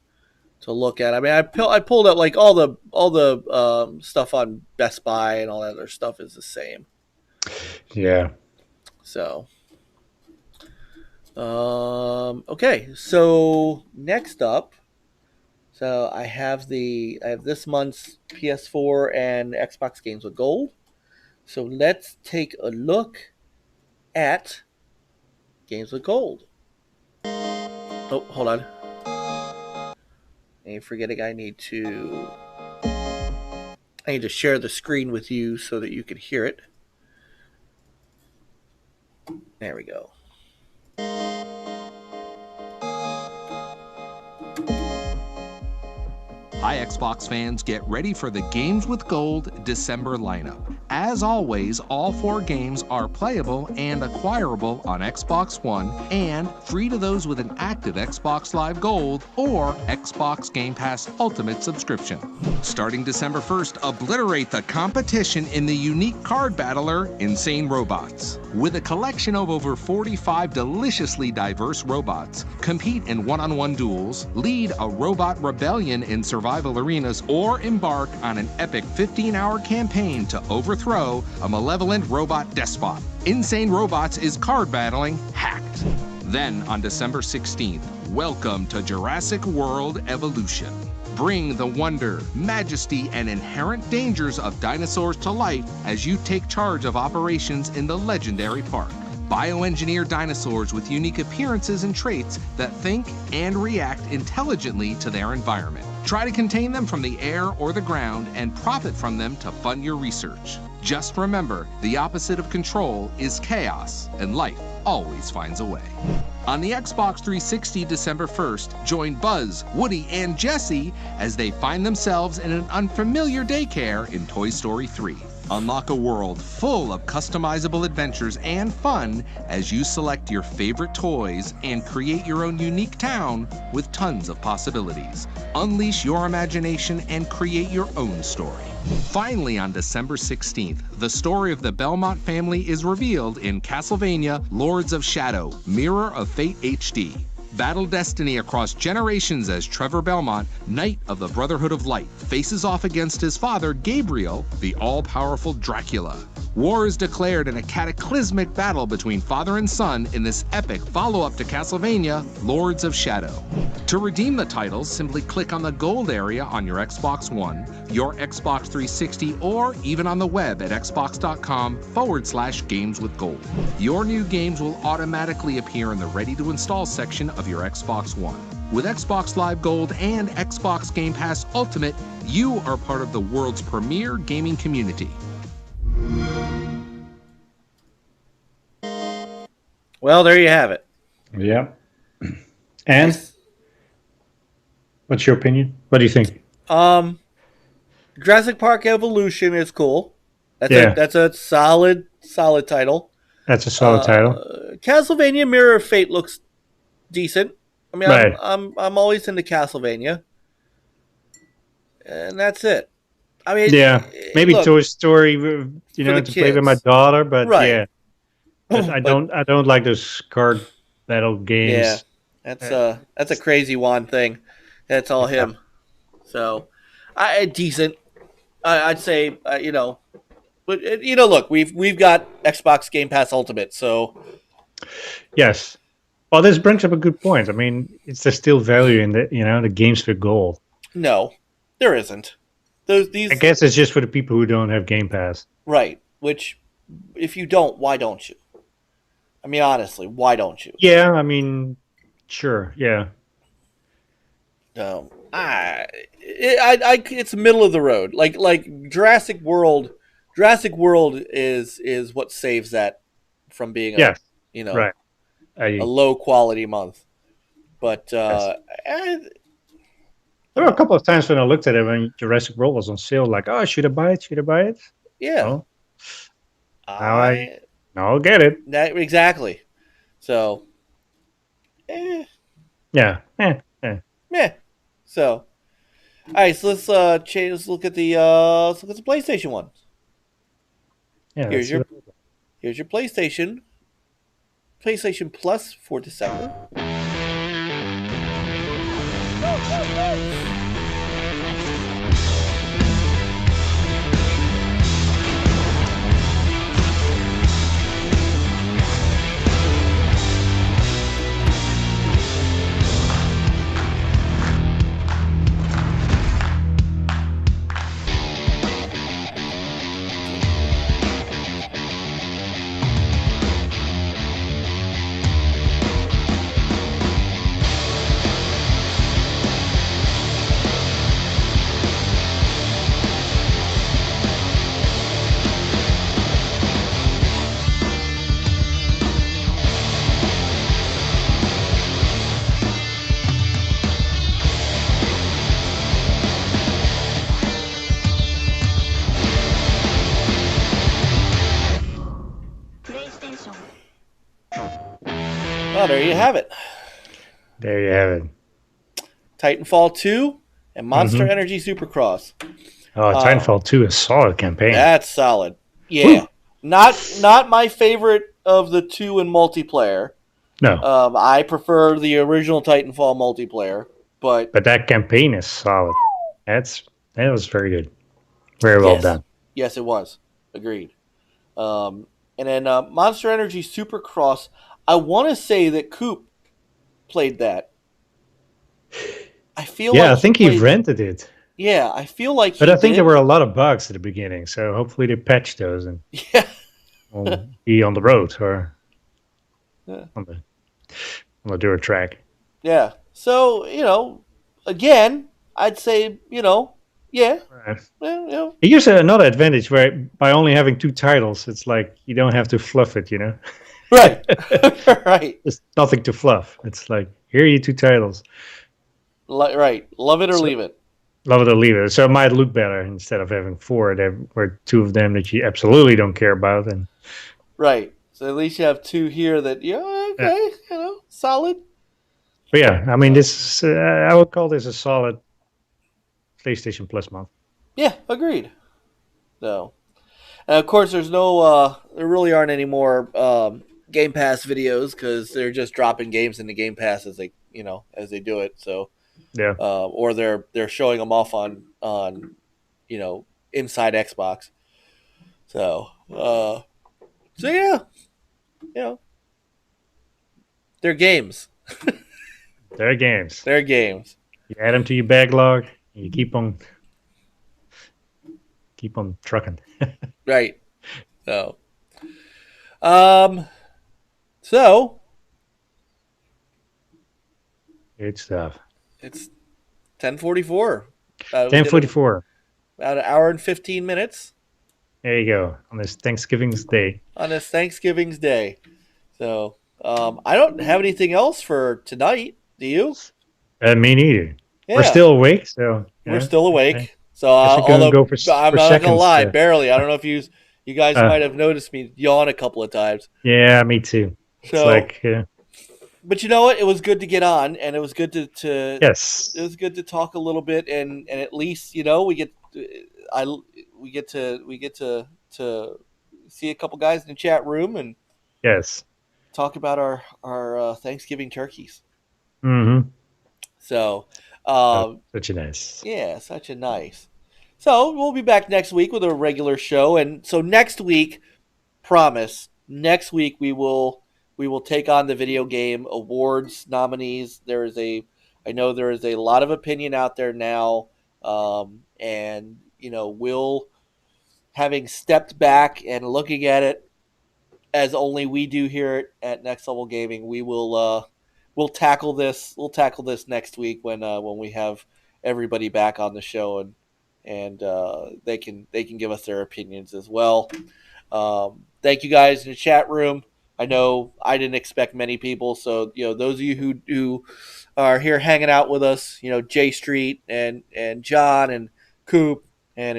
to look at. I mean, I pulled up like all the stuff on Best Buy and all that other stuff is the same. Yeah. So, okay. So next up, I have this month's PS4 and Xbox games with gold. So let's take a look at games with gold. Oh, hold on. And forgetting I need to share the screen with you so that you can hear it. There we go. Hi, Xbox fans, get ready for the Games with Gold December lineup. As always, all 4 games are playable and acquirable on Xbox One and free to those with an active Xbox Live Gold or Xbox Game Pass Ultimate subscription. Starting December 1st, obliterate the competition in the unique card battler, Insane Robots. With a collection of over 45 deliciously diverse robots, compete in one-on-one duels, lead a robot rebellion in survival arenas, or embark on an epic 15-hour campaign to overthrow a malevolent robot despot. Insane Robots is card battling hacked. Then on December 16th, welcome to Jurassic World Evolution. Bring the wonder, majesty, and inherent dangers of dinosaurs to life as you take charge of operations in the legendary park. Bioengineer dinosaurs with unique appearances and traits that think and react intelligently to their environment. Try to contain them from the air or the ground and profit from them to fund your research. Just remember, the opposite of control is chaos, and life always finds a way. On the Xbox 360 December 1st, join Buzz, Woody, and Jessie as they find themselves in an unfamiliar daycare in Toy Story 3. Unlock a world full of customizable adventures and fun as you select your favorite toys and create your own unique town with tons of possibilities. Unleash your imagination and create your own story. Finally, on December 16th, the story of the Belmont family is revealed in Castlevania Lords of Shadow, Mirror of Fate HD. Battle destiny across generations as Trevor Belmont, Knight of the Brotherhood of Light, faces off against his father, Gabriel, the all-powerful Dracula. War is declared in a cataclysmic battle between father and son in this epic follow-up to Castlevania, Lords of Shadow. To redeem the titles, simply click on the gold area on your Xbox One, your Xbox 360, or even on the web at xbox.com/gameswithgold. Your new games will automatically appear in the ready-to-install section of your Xbox One. With Xbox Live Gold and Xbox Game Pass Ultimate, you are part of the world's premier gaming community. Well, there you have it. Yeah. And Nice. what's your opinion? What do you think? Jurassic Park Evolution is cool. Yeah. That's a solid title. That's a solid title. Castlevania Mirror of Fate looks decent. I mean, Right. I'm always into Castlevania, and that's it. I mean, Yeah. Maybe look, Toy Story, the to play with my kids. daughter, but Right. yeah. I don't like those card battle games. Yeah, that's a crazy one thing. That's all him. So, decent. I'd say but look, we've got Xbox Game Pass Ultimate, so Yes. Well, this brings up a good point. I mean, there's still value in the games for gold. no, there isn't. These I guess it's just for the people who don't have Game Pass. right. Which, if you don't, why don't you? I mean, honestly, why don't you? Yeah, I mean, sure, yeah. It's middle of the road. Like Jurassic World. Jurassic World is what saves that from being Yes, a right. a low quality month. But Yes. There were a couple of times when I looked at it when Jurassic World was on sale, like, oh, should I buy it? Should I buy it? yeah, No, I'll get it. that exactly. So, Yeah. meh. So, all right. So let's change. Let's look at the PlayStation one. Yeah. Here's your PlayStation Plus for December. Well, there you have it. There you have it. Titanfall 2 and Monster Mhm. Energy Supercross. Oh, Titanfall 2 is a solid campaign. That's solid. Yeah. Not my favorite of the two in multiplayer. No, I prefer the original Titanfall multiplayer, but but that campaign is solid. That was very good. Very well yes. done. Yes, it was. Agreed. And then Monster Energy Supercross, I want to say that Coop played that. I feel Yeah, like I think he played- rented it. Yeah, I feel like But he I think did. there were a lot of bugs at the beginning, so hopefully they patched those and Yeah. we'll be on the road or Yeah. on the dirt track. Yeah. So, again, I'd say, yeah. Right. Well, Here's another advantage where by only having two titles, it's like you don't have to fluff it, right. Right. There's nothing to fluff. It's like, here are your two titles. Right. Love it or So- leave it. Love it or leave it. So it might look better instead of having four. There were two of them that you absolutely don't care about. And Right. So at least you have two here that, okay, solid. But yeah, I mean, this is, I would call this a solid PlayStation Plus month. Yeah, agreed. So, and of course, there really aren't any more Game Pass videos because they're just dropping games into Game Pass as they do it. So, Yeah. or they're showing them off on inside Xbox. So, So yeah, you know, they're games. They're games. They're games. You add them to your backlog, and you keep on trucking. Right. So, um, so Good stuff. it's 10:44. We Ten did forty four. about an hour and 15 minutes There you go. On this Thanksgiving's Day. on this Thanksgiving's Day. So, I don't have anything else for tonight. Do you? Me neither. We're Yeah, still awake, so we're yeah. still Okay. awake. So, Guess we can although go for I'm for not gonna seconds. lie, barely. I don't know if you guys Uh, might have noticed me yawn a couple of times. yeah, me too. It's So, like but you know what? It was good to get on, and it was good to yes, it was good to talk a little bit, and at least I we get to see a couple guys in the chat room and yes. talk about our Thanksgiving turkeys. Mm-hmm. So, Oh, um, such a nice. yeah, such a nice. So we'll be back next week with a regular show, and so next week, promise, next week we will take on the video game awards nominees. I know there is a lot of opinion out there now, and we'll having stepped back and looking at it as only we do here at Next Level Gaming, we'll tackle this. We'll tackle this next week when we have everybody back on the show and they can give us their opinions as well. Thank you guys in the chat room. I know I didn't expect many people, so those of you who are here hanging out with us, J Street and John and Coop and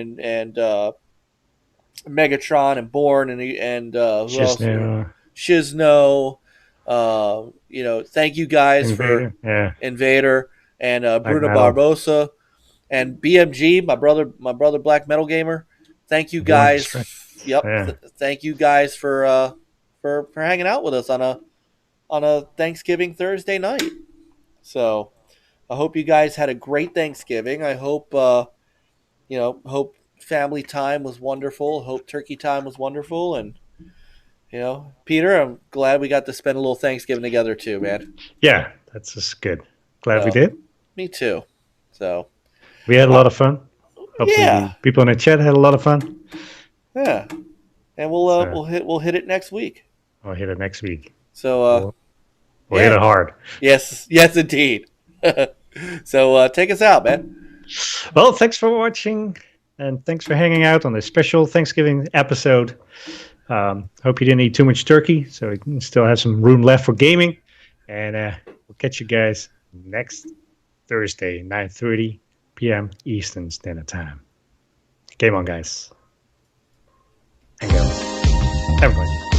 Megatron and Born and who Just else? now, Shizno. Thank you guys for Invader. Yeah, Invader and like Bruno metal. Barbosa and BMG, my brother Black Metal Gamer. Thank you Born guys. Destruct. Yep. Yeah. Thank you guys for hanging out with us on a Thanksgiving Thursday night. So I hope you guys had a great Thanksgiving. I hope hope family time was wonderful. Hope turkey time was wonderful. And, Peter, I'm glad we got to spend a little Thanksgiving together too, man. Yeah, that's just good. Glad we So, did. me too. So, We had a lot of fun. Hopefully, yeah. the people in the chat had a lot of fun. Yeah. And So- we'll hit it next week. I'll hit it next week. So, We'll hit it hard. Yes, indeed. So, take us out, man. Well, thanks for watching, and thanks for hanging out on this special Thanksgiving episode. Hope you didn't eat too much turkey, so we can still have some room left for gaming. And we'll catch you guys next Thursday, 9:30 p.m. Eastern Standard Time. Game on, guys. And girls. Everybody.